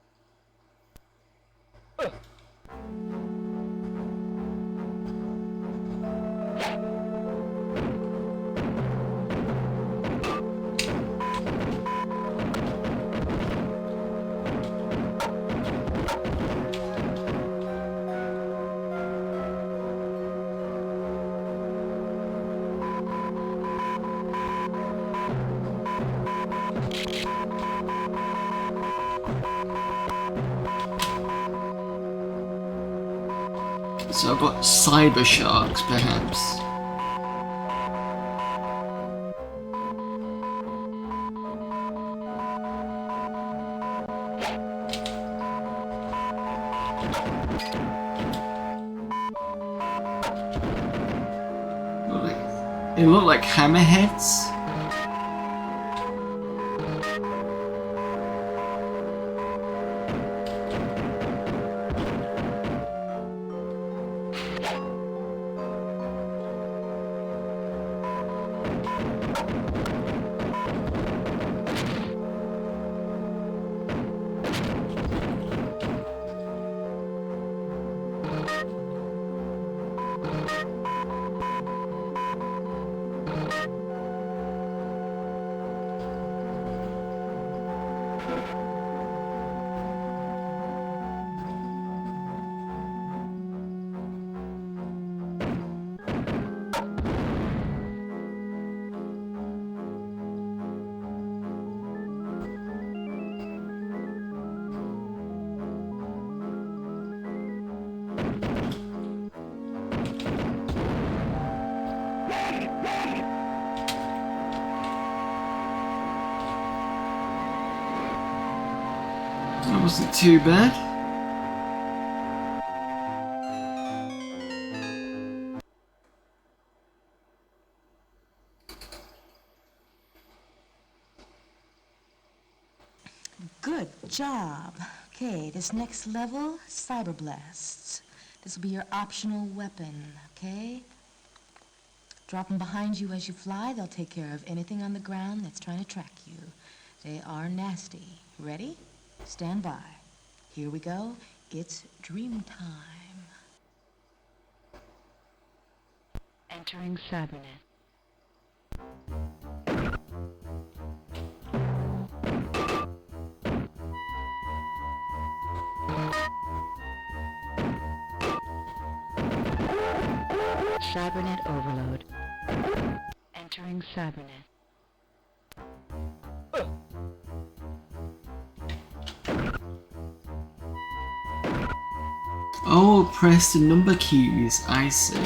So I've got cyber sharks, perhaps. They look like hammerheads. That wasn't too bad. Good job. Okay, this next level, cyber blasts. This will be your optional weapon, okay? Drop them behind you as you fly. They'll take care of anything on the ground that's trying to track you. They are nasty. Ready? Stand by. Here we go. It's dream time. Entering Cybernet. Cybernet overload. Entering Cybernet. Oh, press the number keys. I see.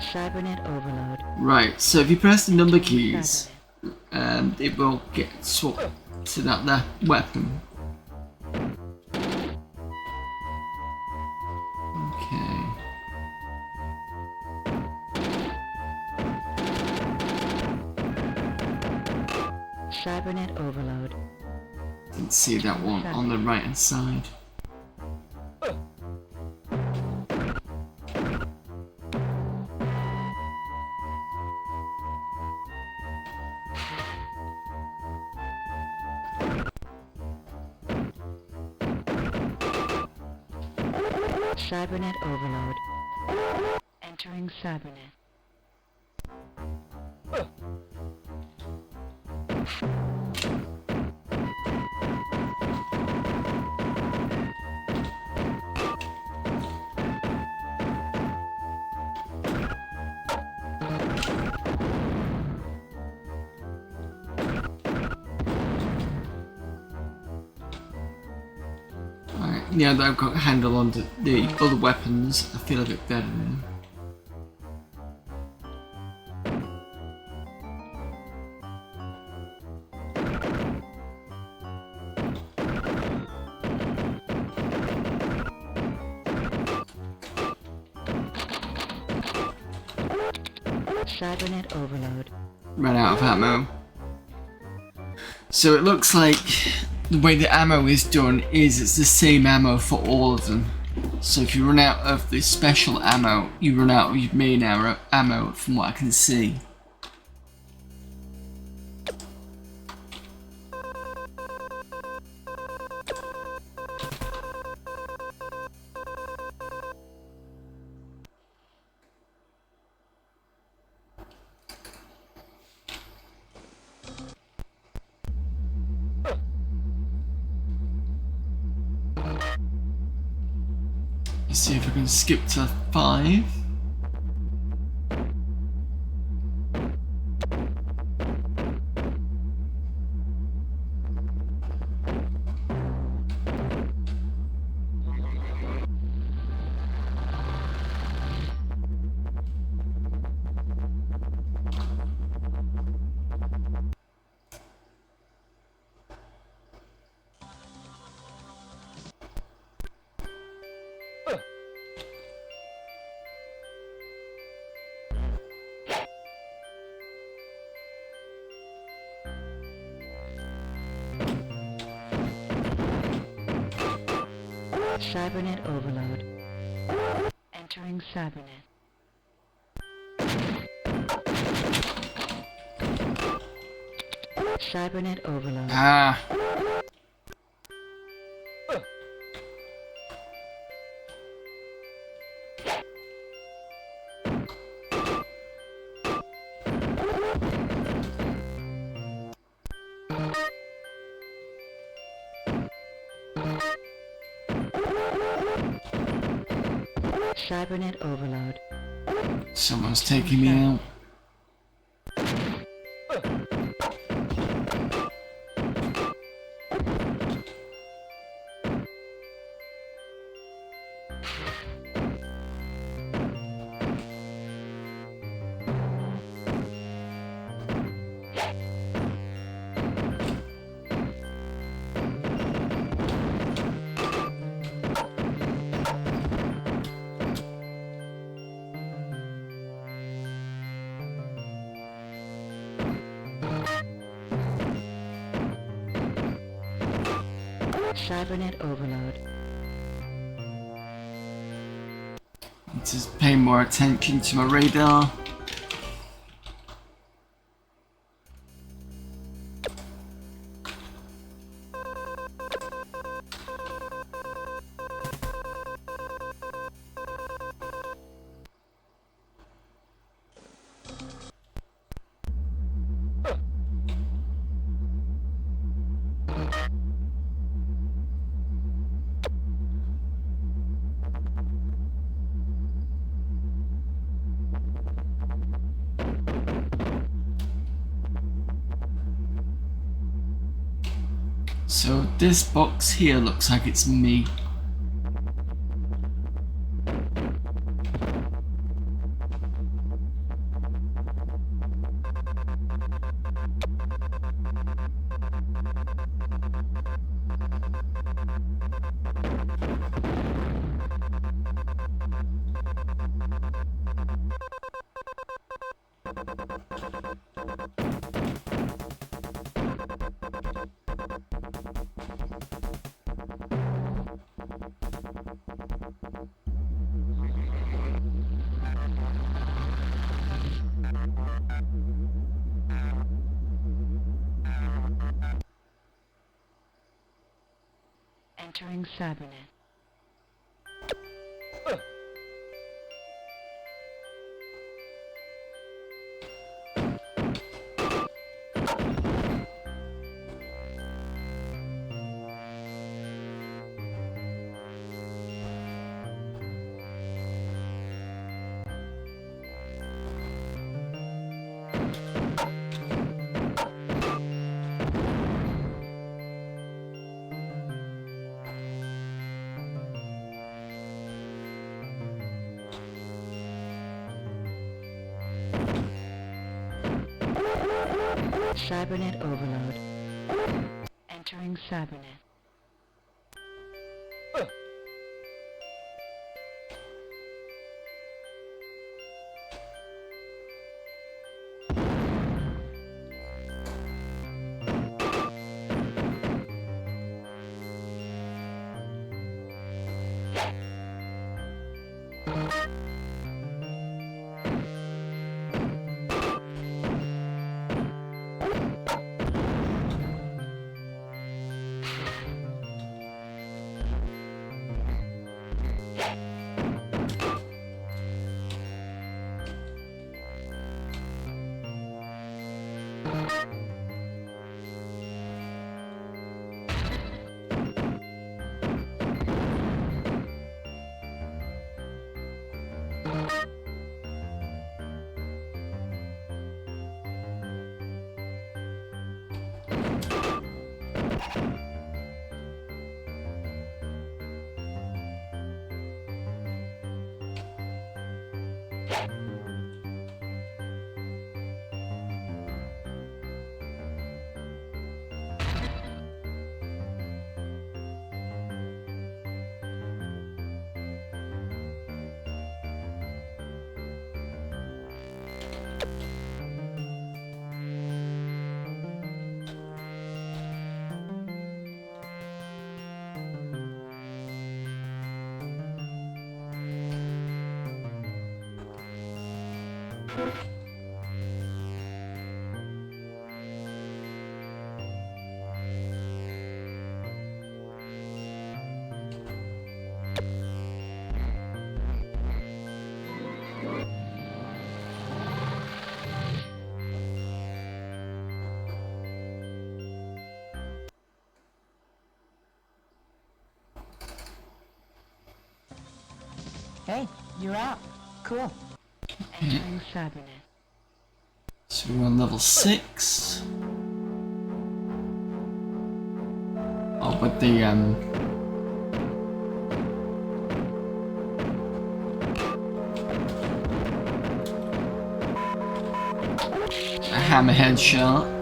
Cybernet overload. Right, so if you press the number keys, it will get swapped to that weapon. Okay. Cybernet overload. Didn't see that one on the right hand side. Cybernet overload. Entering Cybernet. Yeah, that I've got a handle on the other weapons, I feel a bit better now. Cybernet overload. Ran out of ammo. So it looks like the way the ammo is done is it's the same ammo for all of them. So if you run out of the special ammo, you run out of your main ammo from what I can see. Let's see if I can skip to 5. Cybernet overload. Entering Cybernet. Cybernet overload. Ah. Cybernet overload. Someone's taking me out. Cybernet overload. Need to pay more attention to my radar. So this box here looks like it's me. Entering Cybernet. Cybernet overload. Entering Cybernet. Hey, you're out. Cool. Entering Cybernet. So we're on level 6. Oh, but the a hammerhead shot.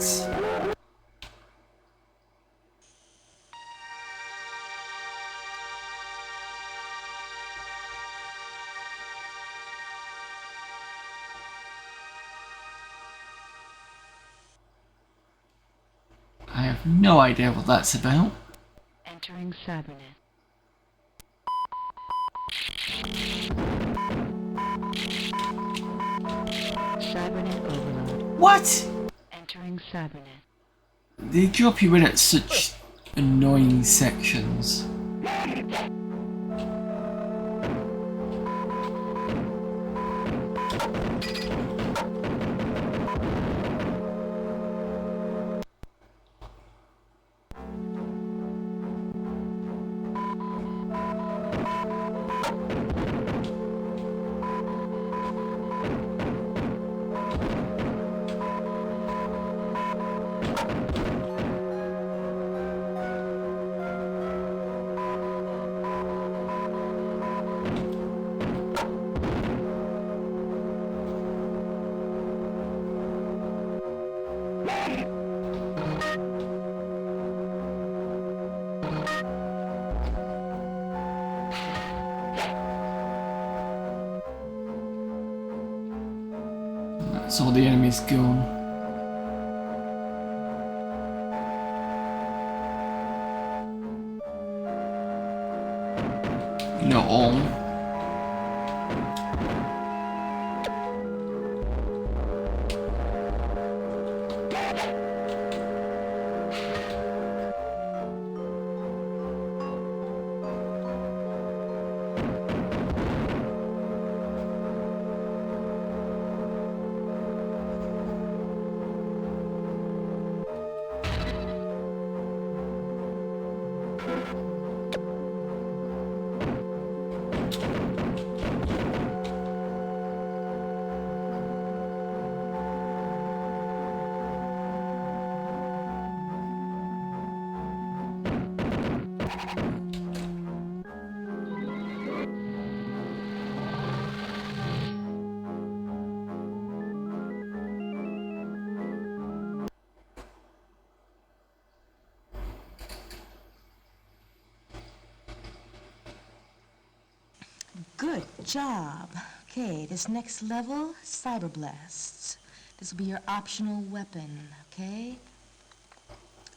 I have no idea what that's about. Entering Cybernet. Cybernet overload. What? Entering Cybernet. They drop you in at such annoying sections. That's all the enemies gone. Not all. Good job. Okay, this next level, Cyber Blasts. This will be your optional weapon, okay?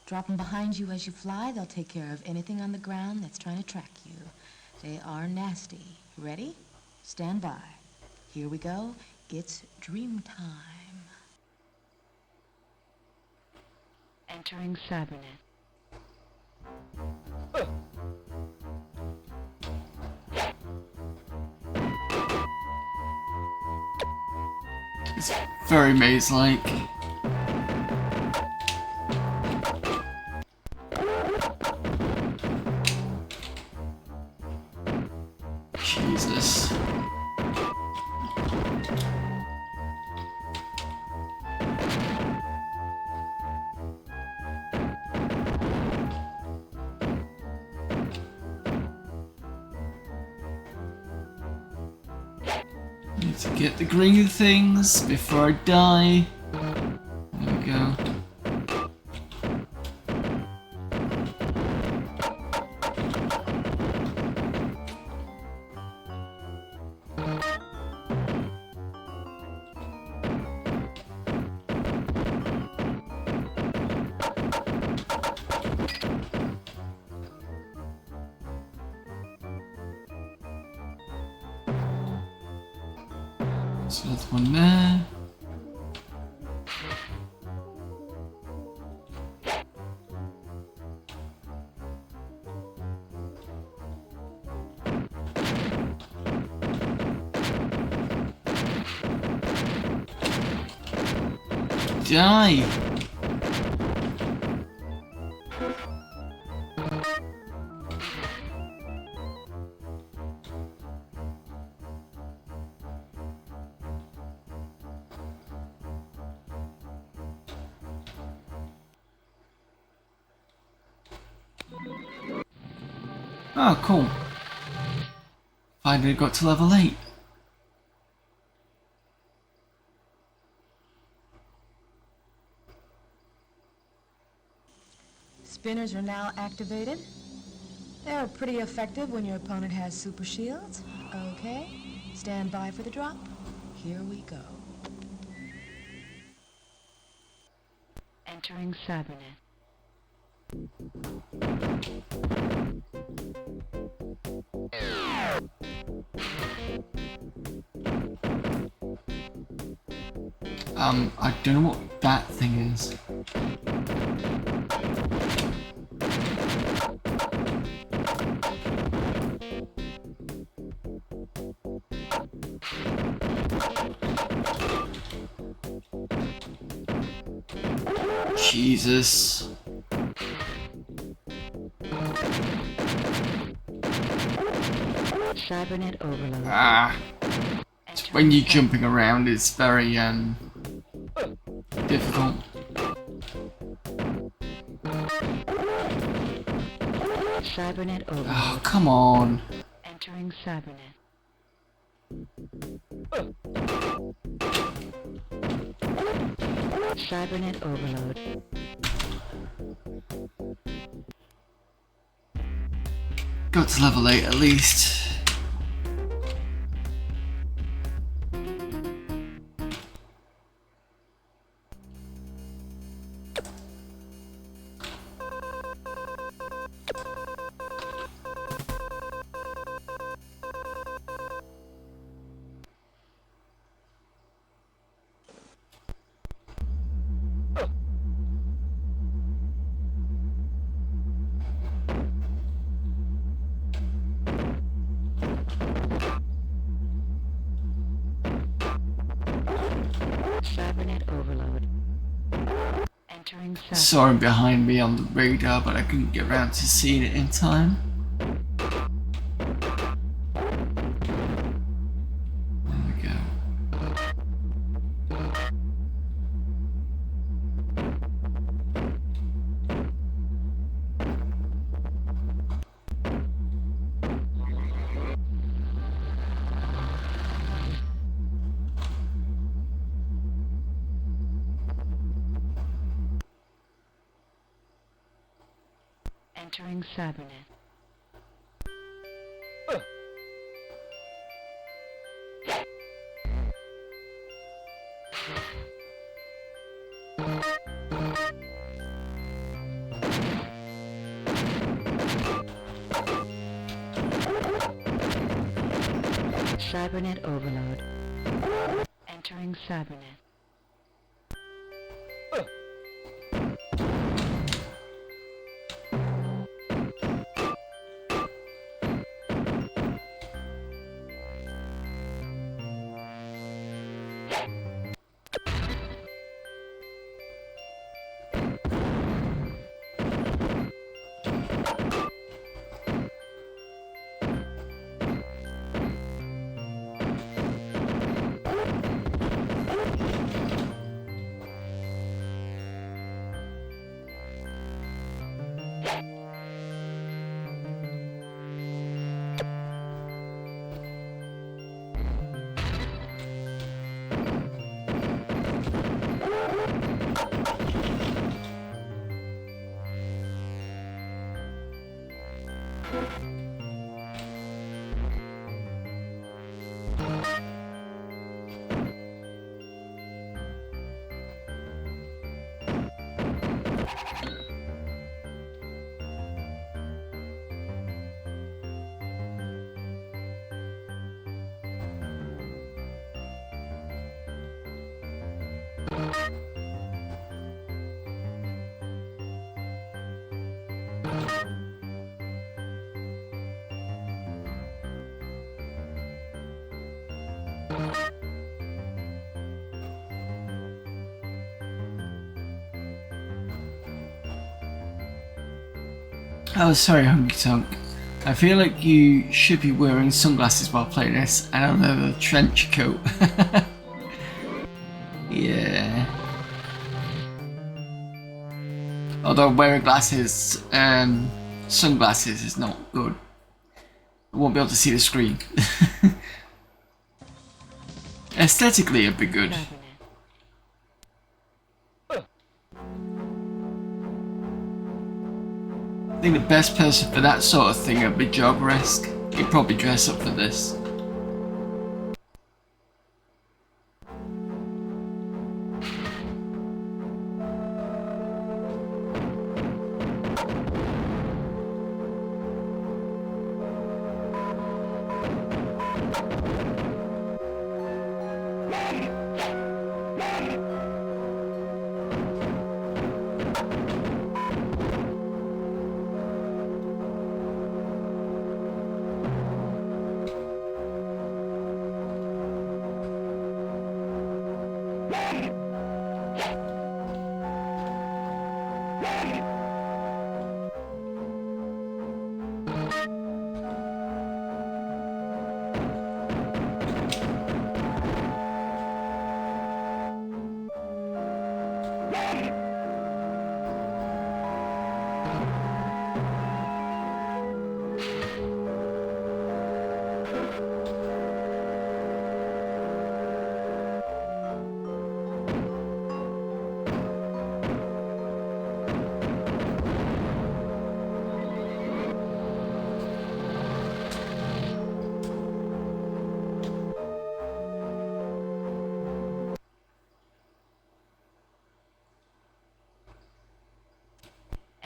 Drop them behind you as you fly. They'll take care of anything on the ground that's trying to track you. They are nasty. Ready? Stand by. Here we go. It's dream time. Entering Cybernet. It's very maze-like. Jesus. To get the green things before I die. There we go. So there's one there. Die! Oh, cool. Finally got to level 8. Spinners are now activated. They're pretty effective when your opponent has super shields. Okay, stand by for the drop. Here we go. Entering Cybernet. I don't know what that thing is. Jesus. Cybernet overload. Ah. When you're jumping around, it's very difficult. Cybernet overload. Oh, come on. Entering Cybernet. Cybernet overload. Got to level 8 at least. Cybernet overload. Entering Cybernet. Saw him behind me on the radar, but I couldn't get around to seeing it in time. There we go. Entering Cybernet. Cybernet overload. Entering Cybernet. Oh, sorry, Hungry Tonk. I feel like you should be wearing sunglasses while playing this, and another trench coat. Yeah. Although wearing glasses, sunglasses is not good. I won't be able to see the screen. Aesthetically, it'd be good. I think the best person for that sort of thing would be Jogger-esque. He'd probably dress up for this.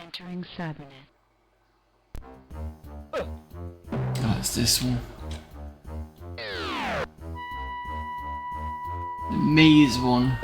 Entering Cybernet. Oh, it's this one. The maze one.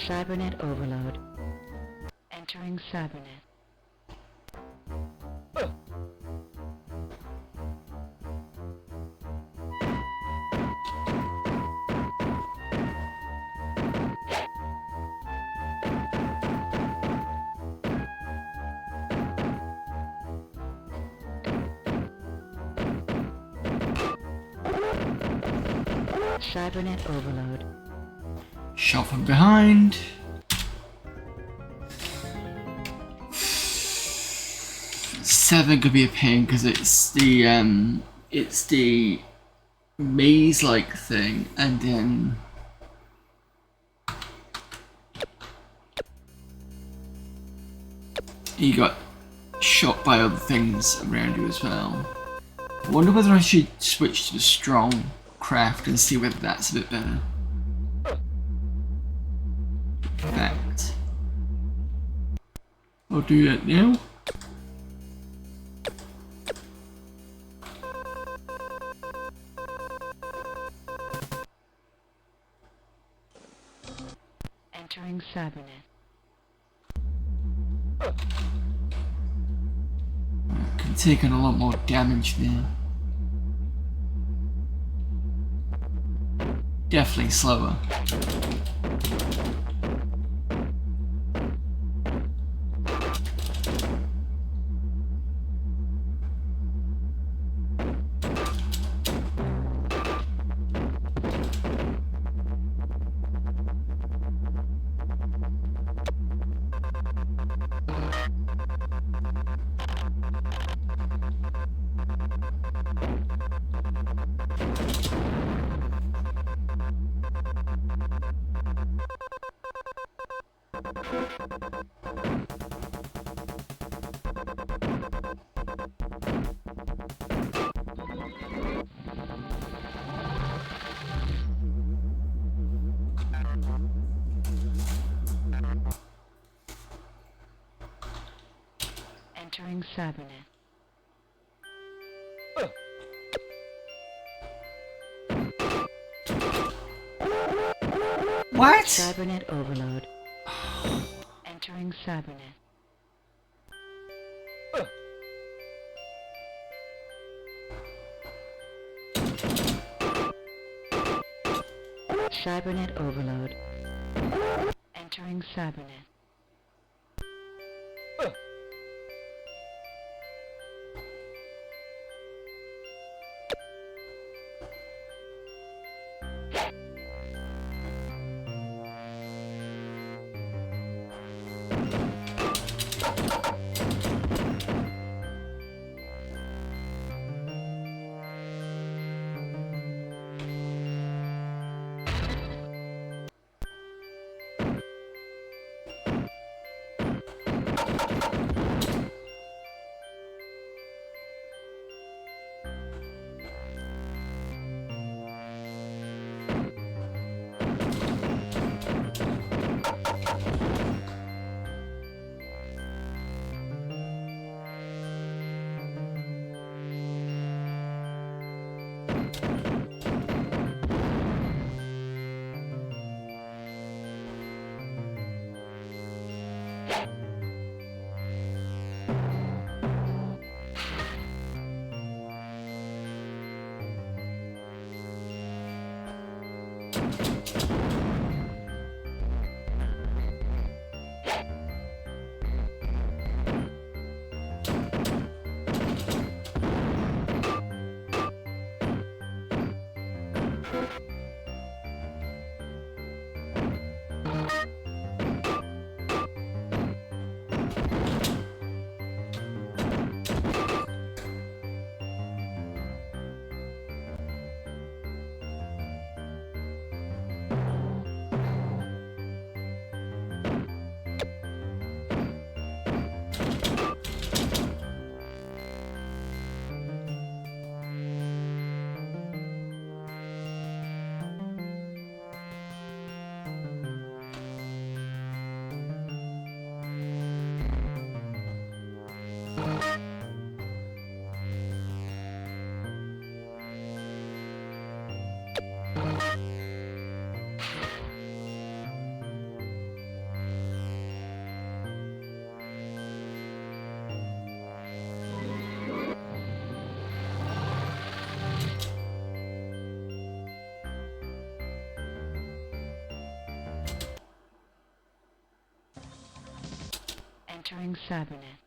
Cybernet overload. Entering Cybernet. Cybernet overload. Shot from behind. Seven could be a pain because it's the maze-like thing, and then you got shot by other things around you as well. I wonder whether I should switch to the strong craft and see whether that's a bit better. Fact. I'll do that now. Entering Cybernet. Could have taken a lot more damage there. definitely slower. Entering Cybernet. What? Cybernet overload. Entering Cybernet. Cybernet overload. Entering Cybernet. Entering Cybernet.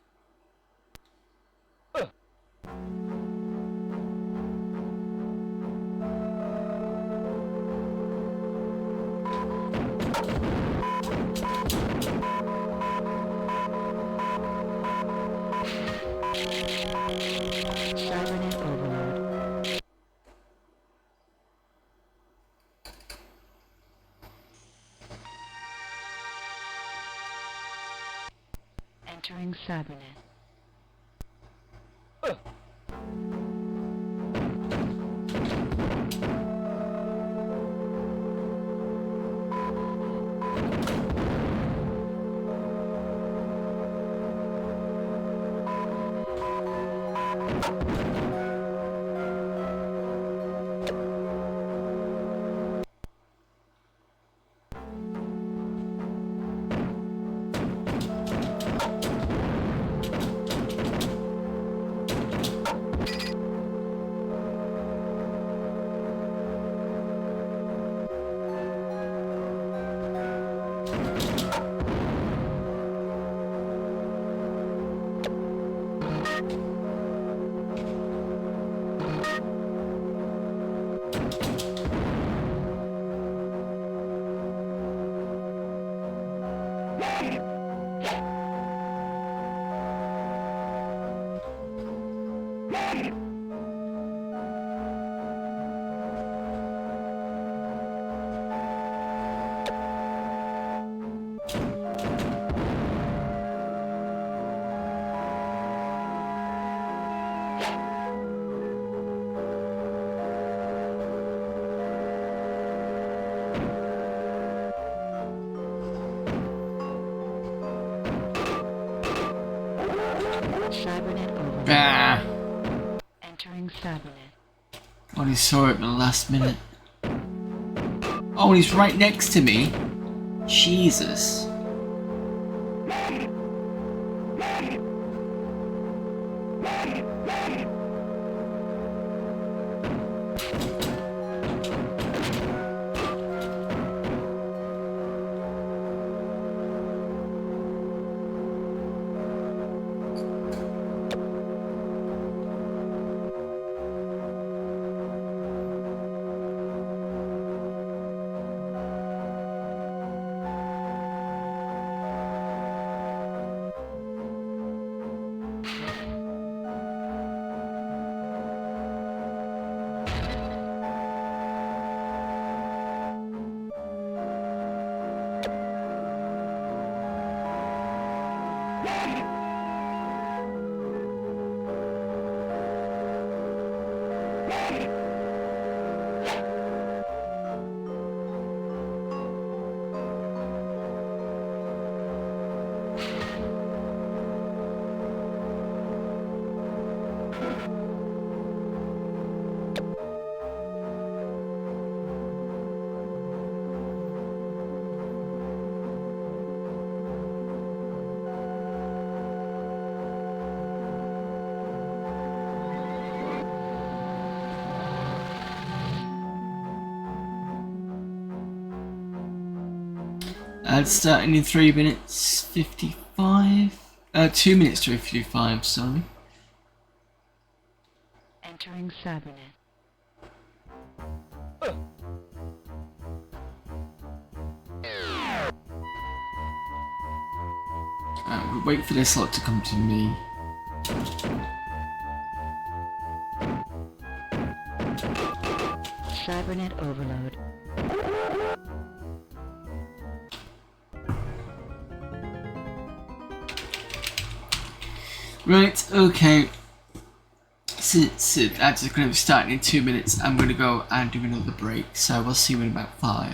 Cybernet overload. Entering Cybernet. Cybernet overload. Ah! Entering Cybernet. Only saw it at the last minute. Oh, and he's right next to me. Jesus. Starting in 3 minutes 55. 2 minutes to 55, sorry. Entering Cybernet. We'll wait for this lot to come to me. Cybernet overload. Right, okay. So that's going to be starting in 2 minutes. I'm going to go and do another break. So we'll see you in about 5.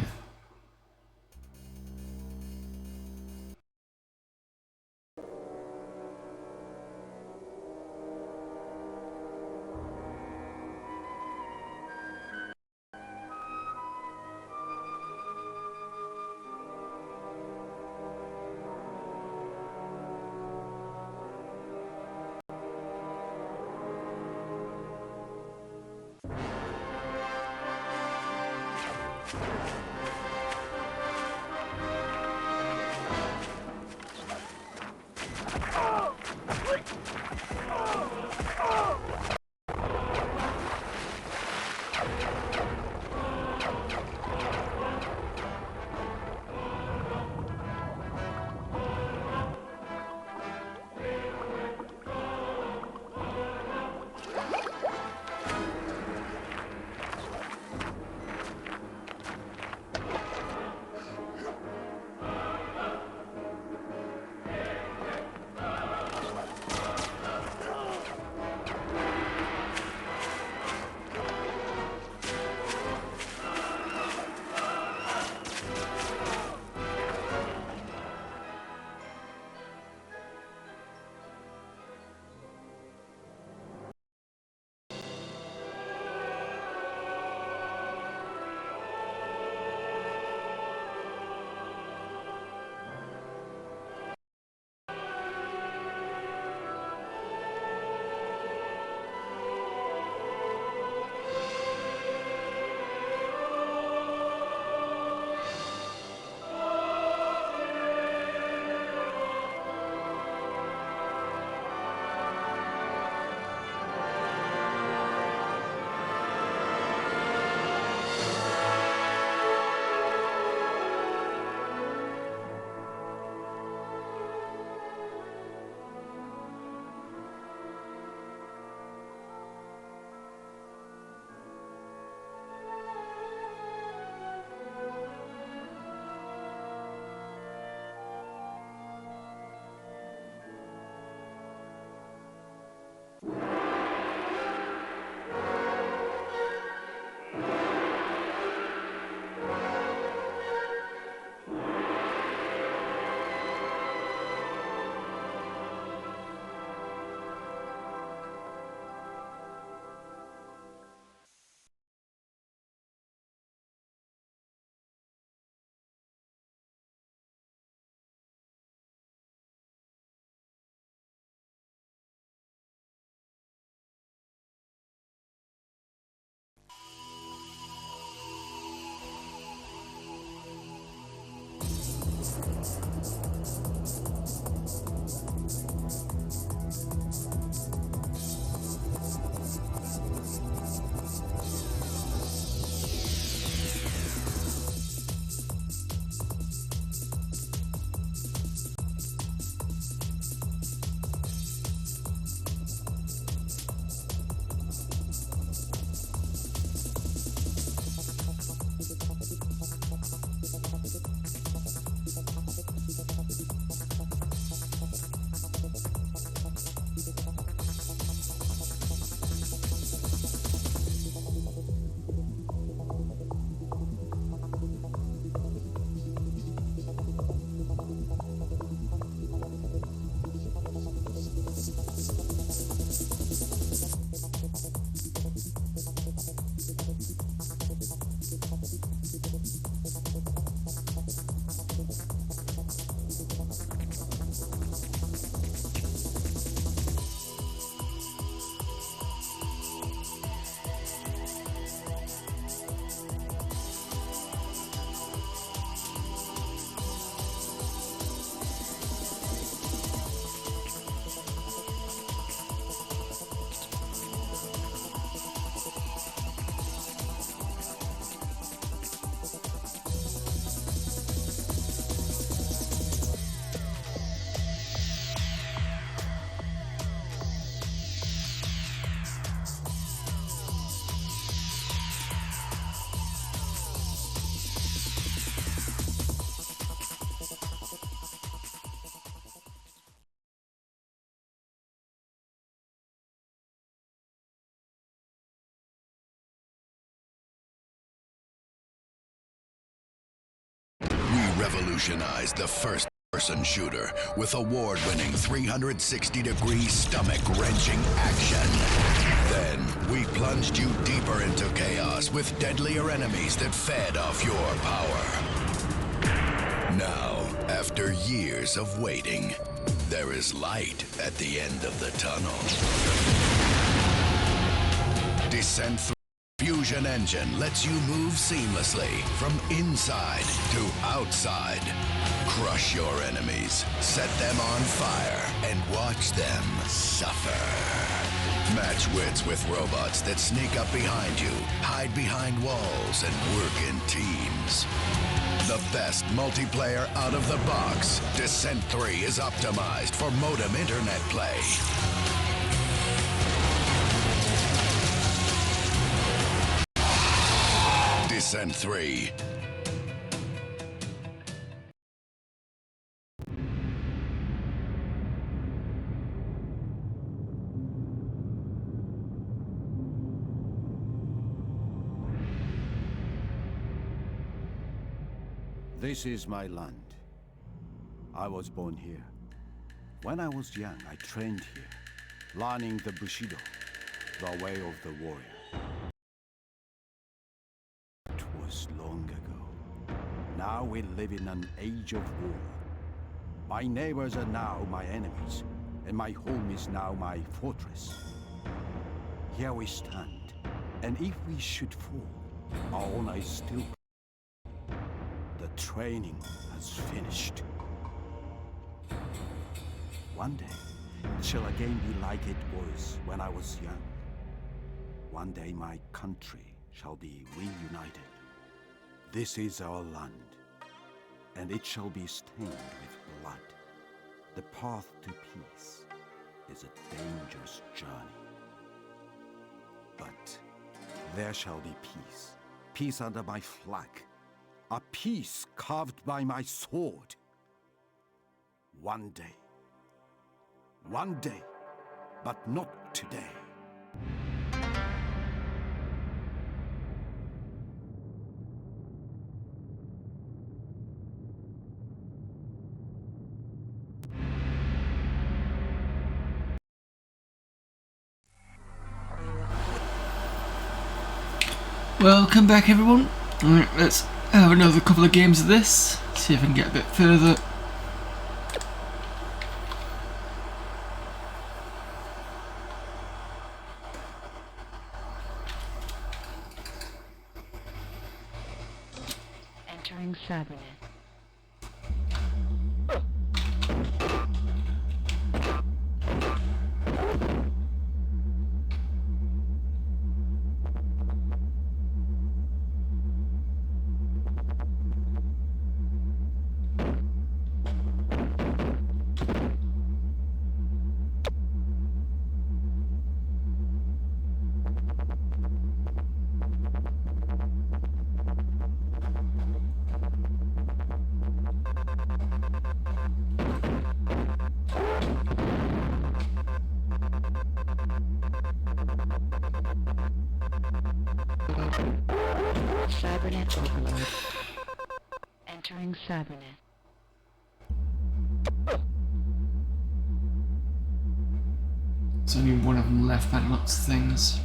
We revolutionized the first-person shooter with award-winning 360-degree stomach-wrenching action. Then, we plunged you deeper into chaos with deadlier enemies that fed off your power. Now, after years of waiting, there is light at the end of the tunnel. Descent Fusion Engine lets you move seamlessly from inside to outside. Crush your enemies, set them on fire, and watch them suffer. Match wits with robots that sneak up behind you, hide behind walls, and work in teams. The best multiplayer out of the box, Descent 3 is optimized for modem internet play. Descent 3. This is my land. I was born here. When I was young, I trained here, learning the Bushido, the way of the warrior. It was long ago. Now we live in an age of war. My neighbors are now my enemies, and my home is now my fortress. Here we stand, and if we should fall, our honor is still. The training has finished. One day, it shall again be like it was when I was young. One day my country shall be reunited. This is our land, and it shall be stained with blood. The path to peace is a dangerous journey. But there shall be peace. Peace under my flag. A peace carved by my sword. One day. One day, but not today. Welcome back, everyone. Alright, let's have another couple of games of this. See if I can get a bit further. Entering Cybernet. Cybernet overload. Entering Cybernet. There's only one of them left by the looks of things.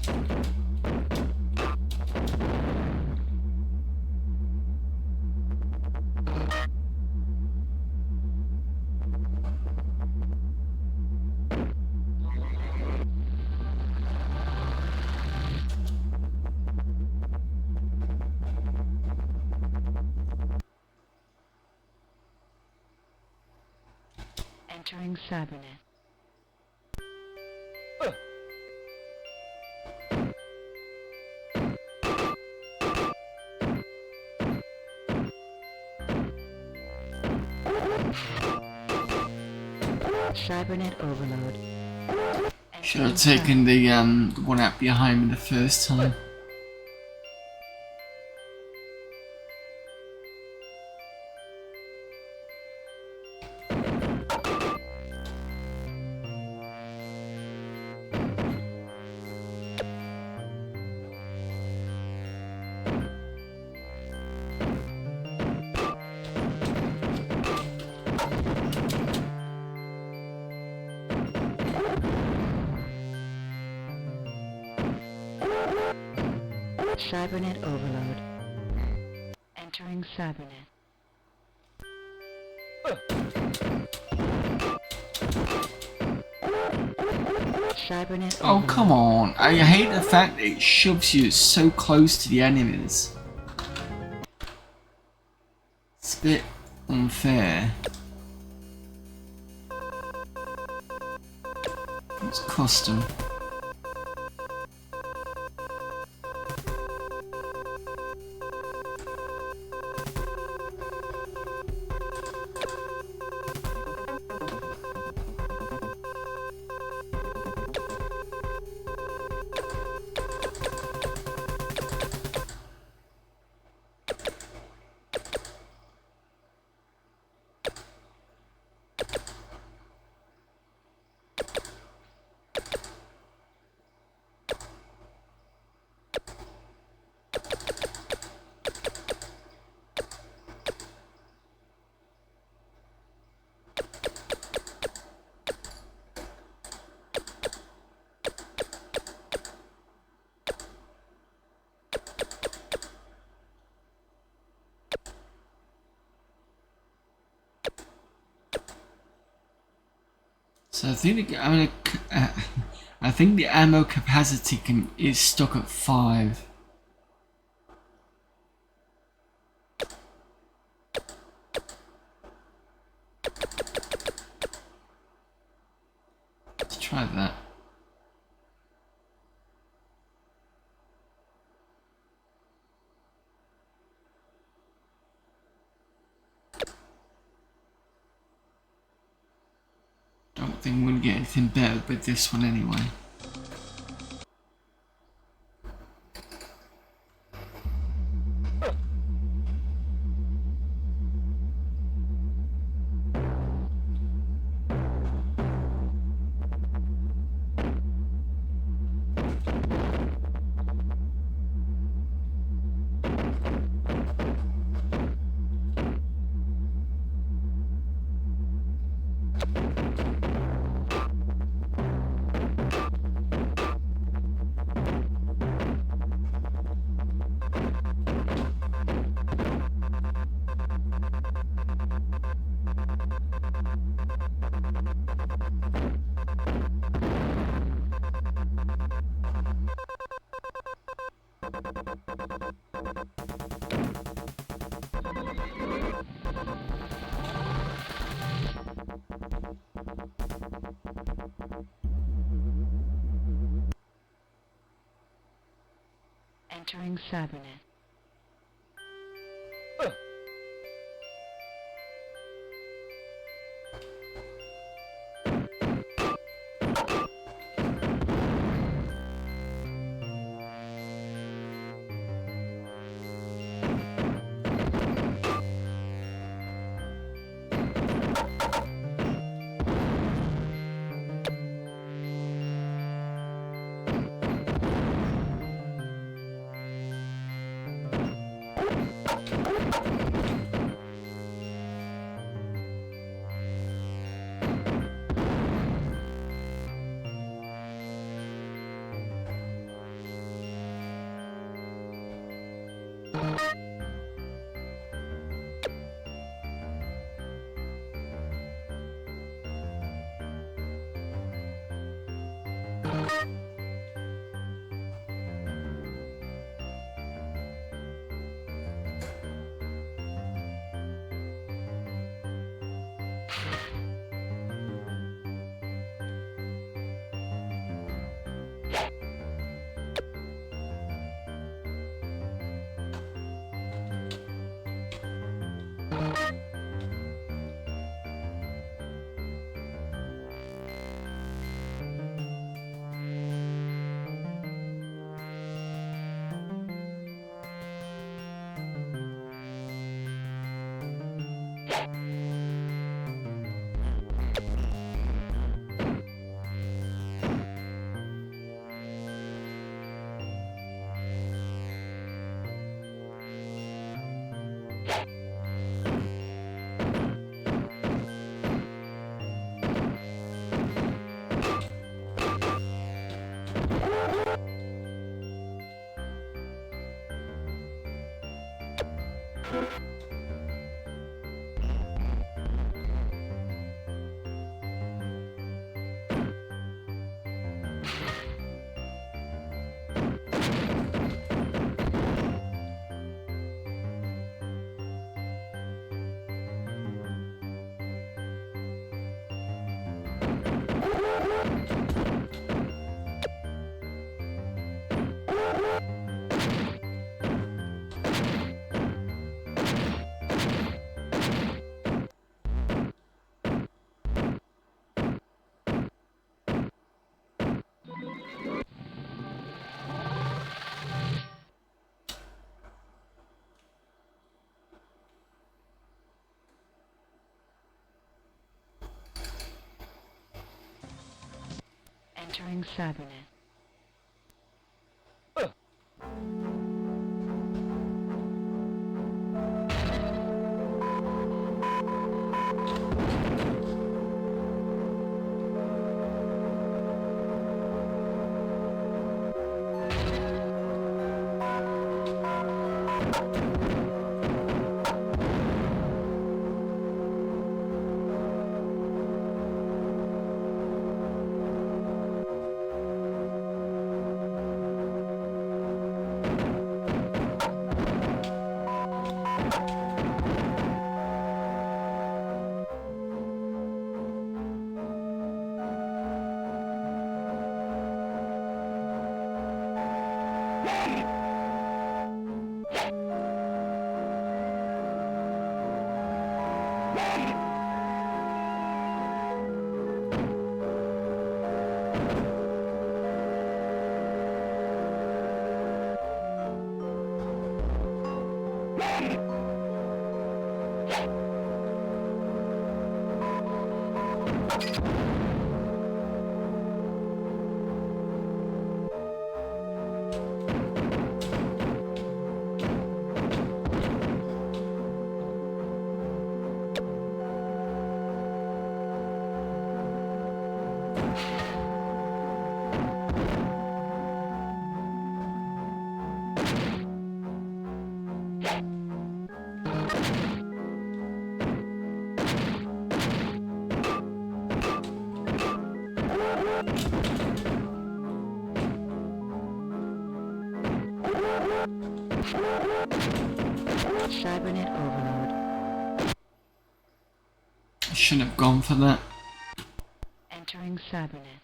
Entering Cybernet. Cybernet overload. Should have taken the one out behind me the first time. Cybernet overload. Entering Cybernet. Cybernet Oh, overload. come on. I hate the fact that it shoves you so close to the enemies. It's a bit unfair. It's custom. So I think I think the ammo capacity is stuck at 5. Let's try that. Don't think we're gonna get anything better with this one anyway. Entering Cybernet. Entering Cybernet. Cybernet overload. I shouldn't have gone for that. Entering Cybernet.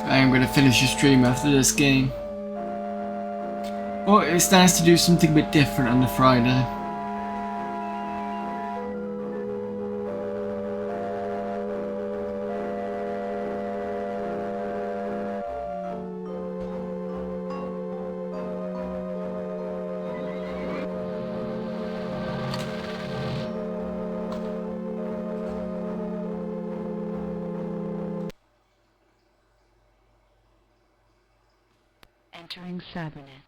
I am going to finish the stream after this game. Well, it's nice to do something a bit different on the Friday. Entering Cybernet.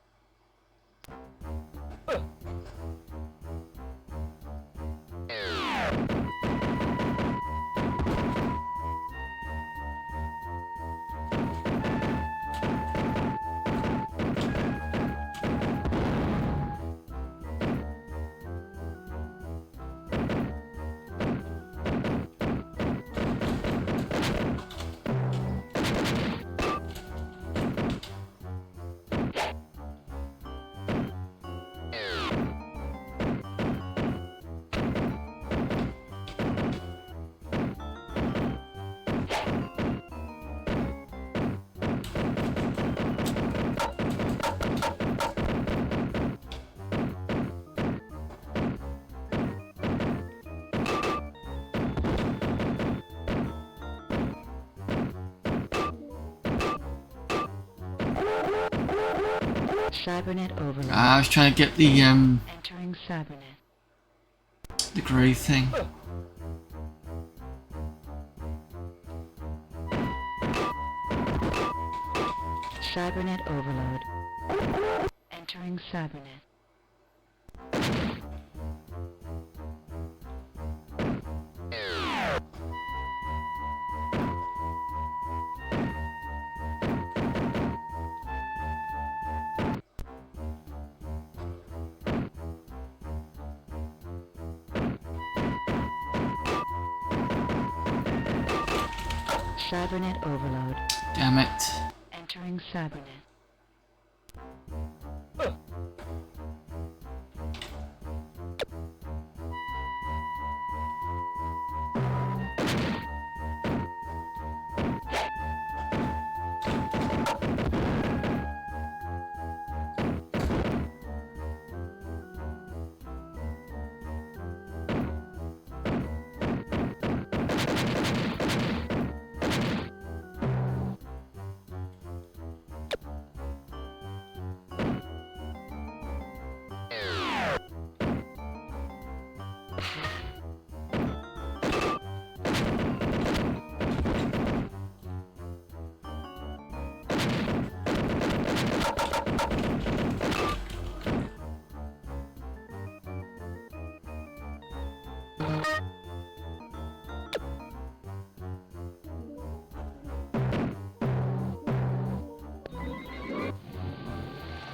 Cybernet overload. I was trying to get the Entering Cybernet. the grey thing. Cybernet overload. Entering Cybernet. Cybernet overload. Damn it. Entering Cybernet.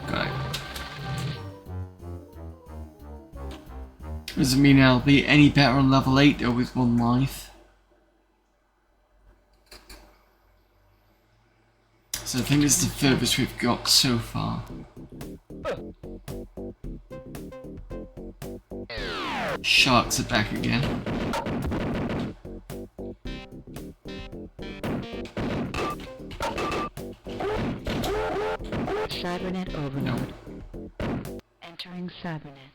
Got it. Doesn't mean I'll be any better on level 8 though with 1 life. So I think it's the furthest we've got so far. Sharks are back again. Cybernet overload. Entering Cybernet.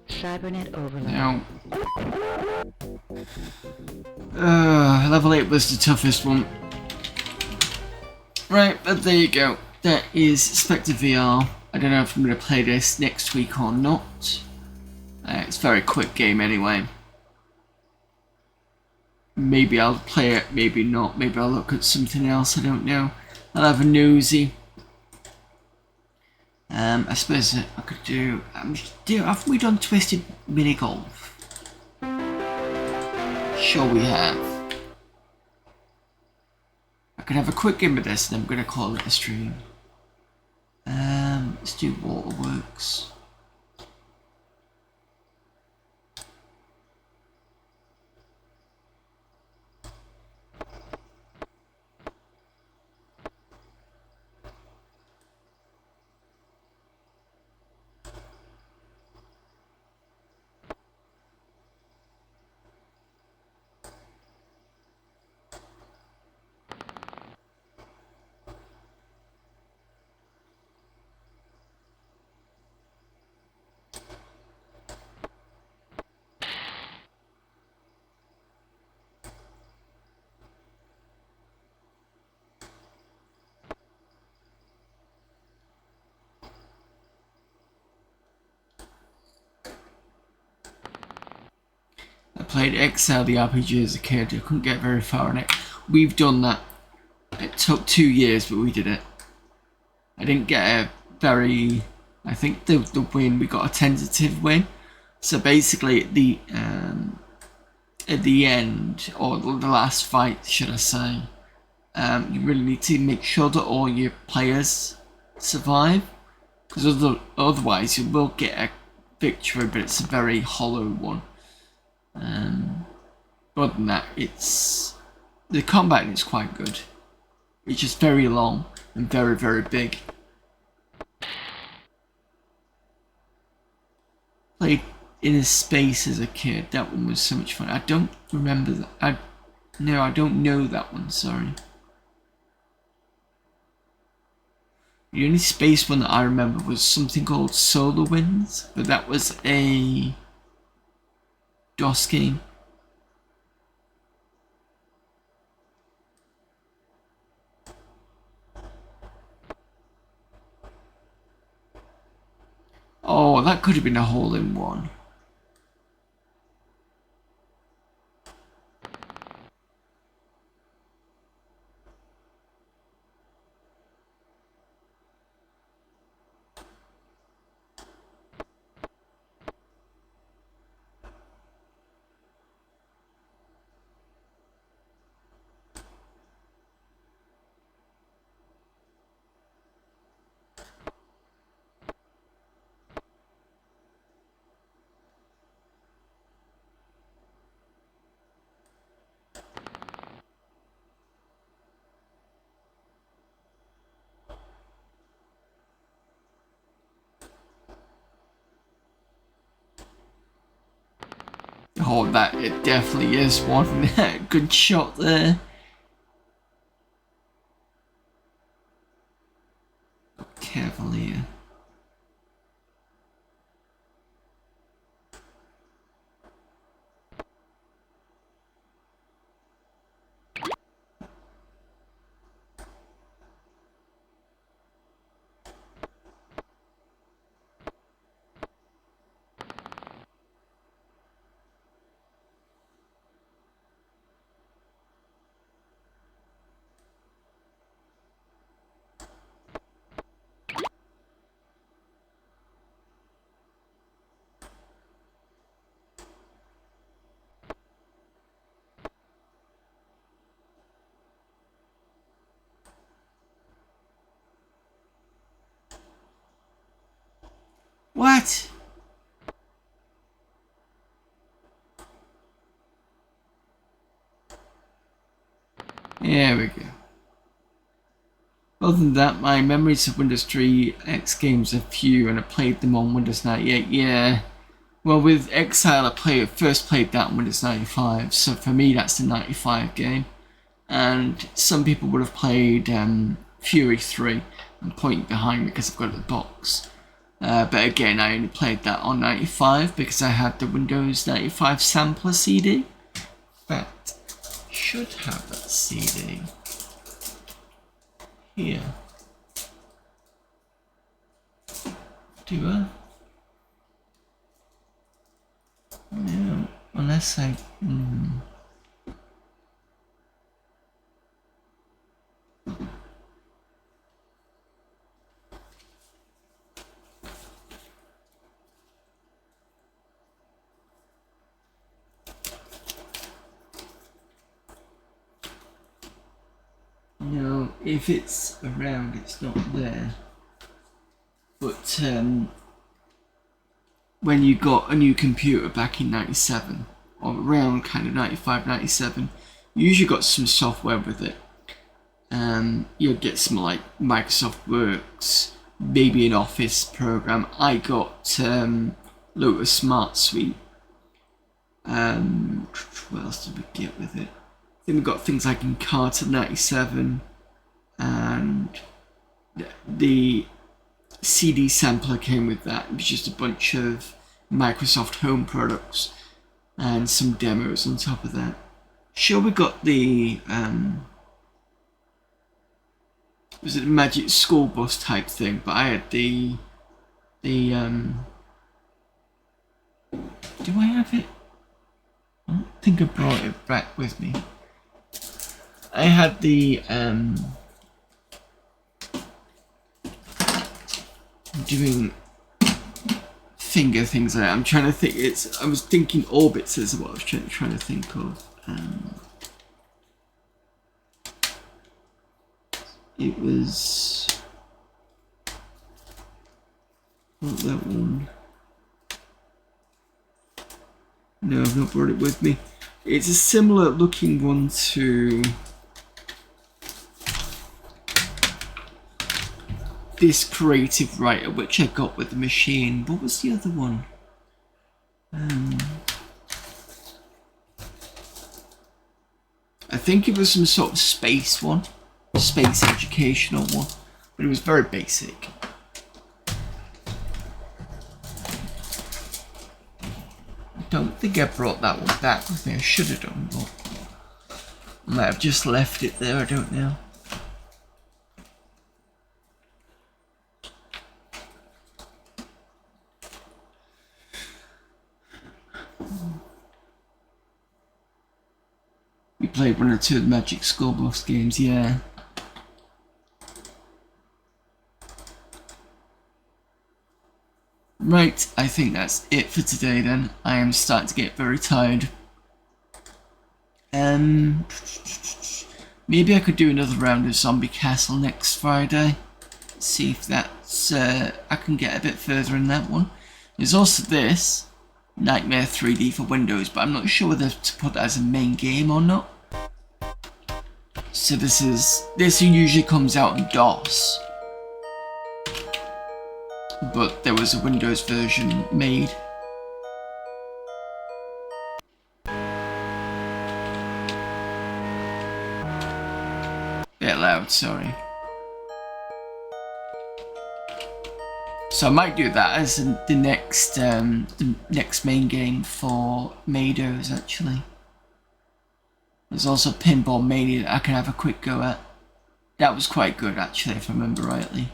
Cybernet overload. Now, level 8 was the toughest one. Right, but there you go. That is SpectreVR. I don't know if I'm going to play this next week or not. It's a very quick game anyway. Maybe I'll play it, maybe not. Maybe I'll look at something else, I don't know. I'll have a nosy. I suppose I could do... haven't we done Twisted Mini Golf? Sure we have. I could have a quick game of this and I'm going to call it a stream. Let's do Waterworks. played Excel the RPG as a kid. I couldn't get very far in it. We've done that. It took 2 years, but we did it. I didn't get a very... I think the win, we got a tentative win. So basically at the end, or the last fight, should I say, you really need to make sure that all your players survive. Because otherwise you will get a victory, but it's a very hollow one. Other than that, the combat is quite good. It's just very long and very, very big. Played Inner Space as a kid. That one was so much fun. I don't remember that. I don't know that one. Sorry. The only space one that I remember was something called Solar Winds, but that was a DOS game. Oh, that could have been a hole-in-one. Oh, that it definitely is one. Good shot there. Cavalier. What? There we go. Other than that, my memories of Windows 3 X games are few, and I played them on Windows 98. Yeah. Well, with Exile, I first played that on Windows 95, so for me that's the 95 game. And some people would have played Fury 3. I'm pointing behind me because I've got it in the box. But again, I only played that on 95 because I had the Windows 95 sampler CD. In fact, I should have that CD here. Do I? No, unless I... No, if it's around, it's not there. But when you got a new computer back in 97, or around kind of 95, 97, you usually got some software with it. You'll get some like Microsoft Works, maybe an Office program. I got Lotus Smart Suite. What else did we get with it? Then we got things like Encarta 97, and the CD sampler came with that. It was just a bunch of Microsoft Home products and some demos on top of that. Sure, we got the was it a Magic School Bus type thing? But I had the do I have it? Oh. think I brought it back with me. I had the doing finger things like that. I'm trying to think. I was thinking orbits is what I was trying to think of. It was not that one. No, I've not brought it with me. It's a similar looking one to this creative writer, which I got with the machine. What was the other one? I think it was some sort of space one, space educational one, but it was very basic. I don't think I brought that one back with me. I should have done, but I might have just left it there. I don't know. We played one or two of the Magic Schoolbox games, yeah. Right, I think that's it for today then. I am starting to get very tired. Maybe I could do another round of Zombie Castle next Friday. See if that's I can get a bit further in that one. There's also this Nightmare 3D for Windows, but I'm not sure whether to put that as a main game or not. So this usually comes out in DOS, but there was a Windows version made. Bit loud, sorry. So I might do that as the next main game for Maydows, actually. There's also Pinball Mania that I can have a quick go at. That was quite good, actually, if I remember rightly.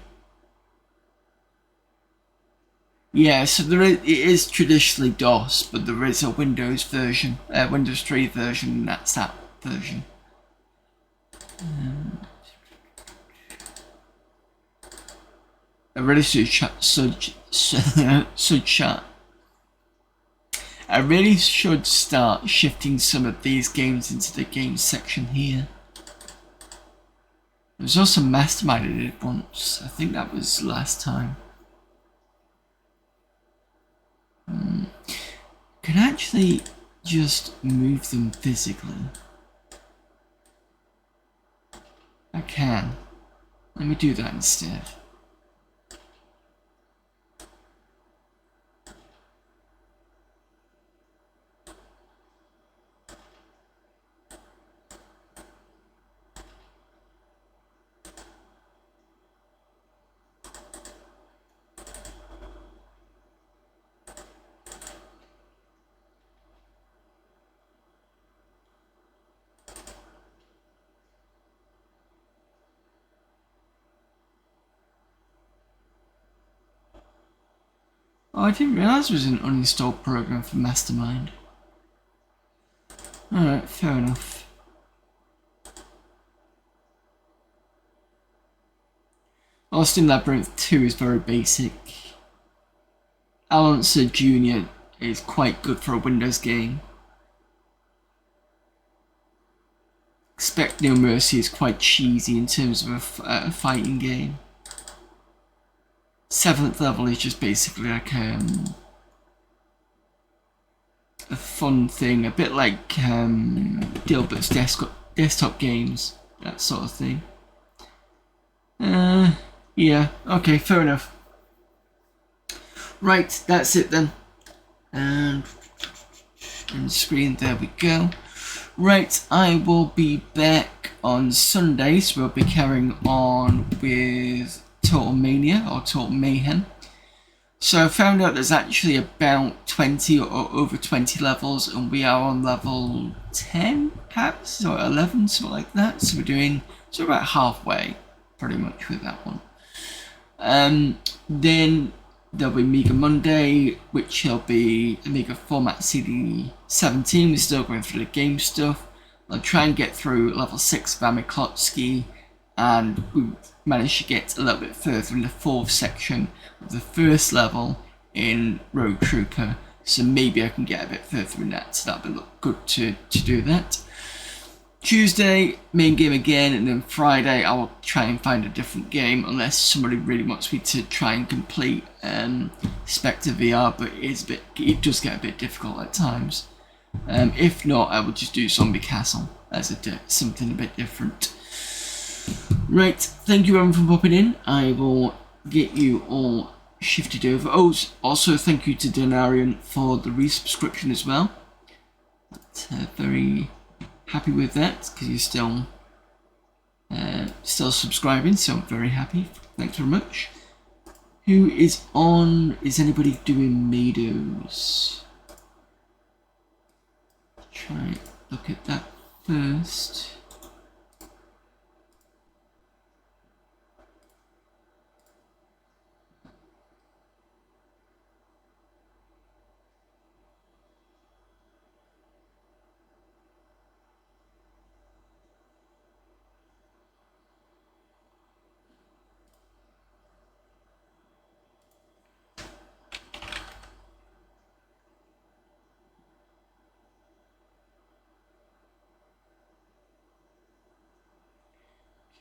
Yeah, so it is traditionally DOS, but there is a Windows version, Windows 3 version, and that's that version. I really should I really should start shifting some of these games into the games section here. There was also Mastermind I did once. I think that was last time. Can I actually just move them physically? I can. Let me do that instead. Oh, I didn't realise there was an uninstalled program for Mastermind. Alright, fair enough. Austin Labyrinth 2 is very basic. Alancer Jr. is quite good for a Windows game. Expect No Mercy is quite cheesy in terms of a fighting game. 7th level is just basically like a fun thing, a bit like Dilbert's desktop games, that sort of thing. Yeah, okay, fair enough. Right, that's it then. And on the screen, there we go. Right, I will be back on Sunday, so we'll be carrying on with Total Mania or Total Mayhem. So I found out there's actually about 20 or over 20 levels, and we are on level 10 perhaps, or 11, something like that. So we're about halfway pretty much with that one. Then there'll be Amiga Monday, which will be Amiga Format CD 17. We're still going through the game stuff. I'll try and get through level 6 of Amiklotsky, and we managed to get a little bit further in the 4th section of the first level in Road Trooper, so maybe I can get a bit further in that, so that'll look good to do that. Tuesday, main game again, and then Friday I will try and find a different game unless somebody really wants me to try and complete SpectreVR, but it does get a bit difficult at times. If not, I will just do Zombie Castle as something a bit different. Right, thank you everyone for popping in. I will get you all shifted over. Oh, also thank you to Denarian for the resubscription as well. But, very happy with that because you're still subscribing, so I'm very happy. Thanks very much. Who is on? Is anybody doing Maydows? Try and look at that first.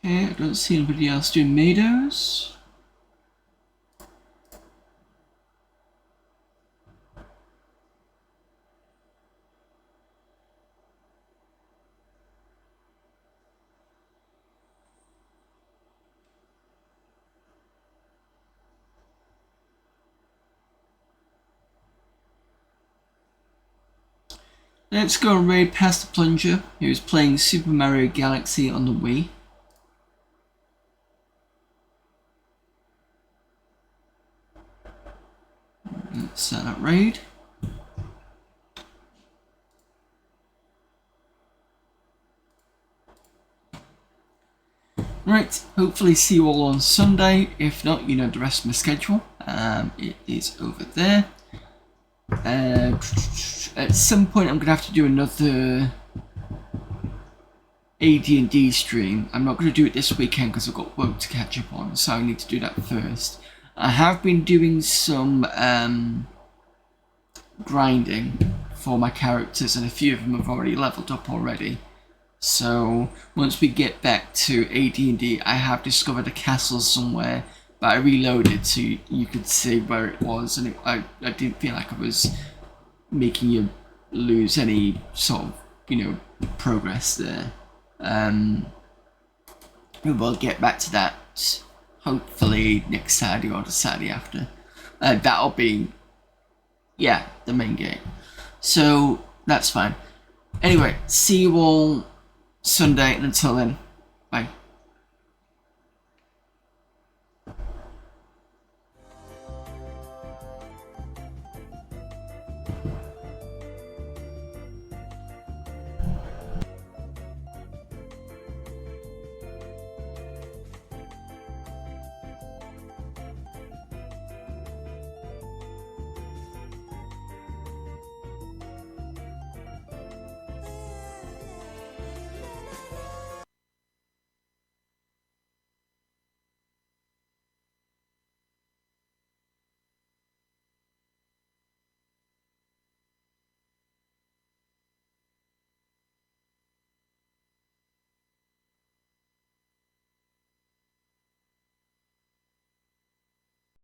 Okay, I don't see anybody else doing Maydows. Let's go and raid past the Plunger, who is playing Super Mario Galaxy on the Wii. Let's set up raid. Right, hopefully see you all on Sunday. If not, you know the rest of my schedule. It is over there. At some point I'm going to have to do another AD&D stream. I'm not going to do it this weekend because I've got work to catch up on, so I need to do that first. I have been doing some grinding for my characters, and a few of them have already leveled up already. So once we get back to AD&D, I have discovered a castle somewhere, but I reloaded so you could see where it was, and I didn't feel like I was making you lose any sort of, progress there. We'll get back to that hopefully next Saturday or the Saturday after. That'll be, the main game. So that's fine. Anyway, see you all Sunday, and until then,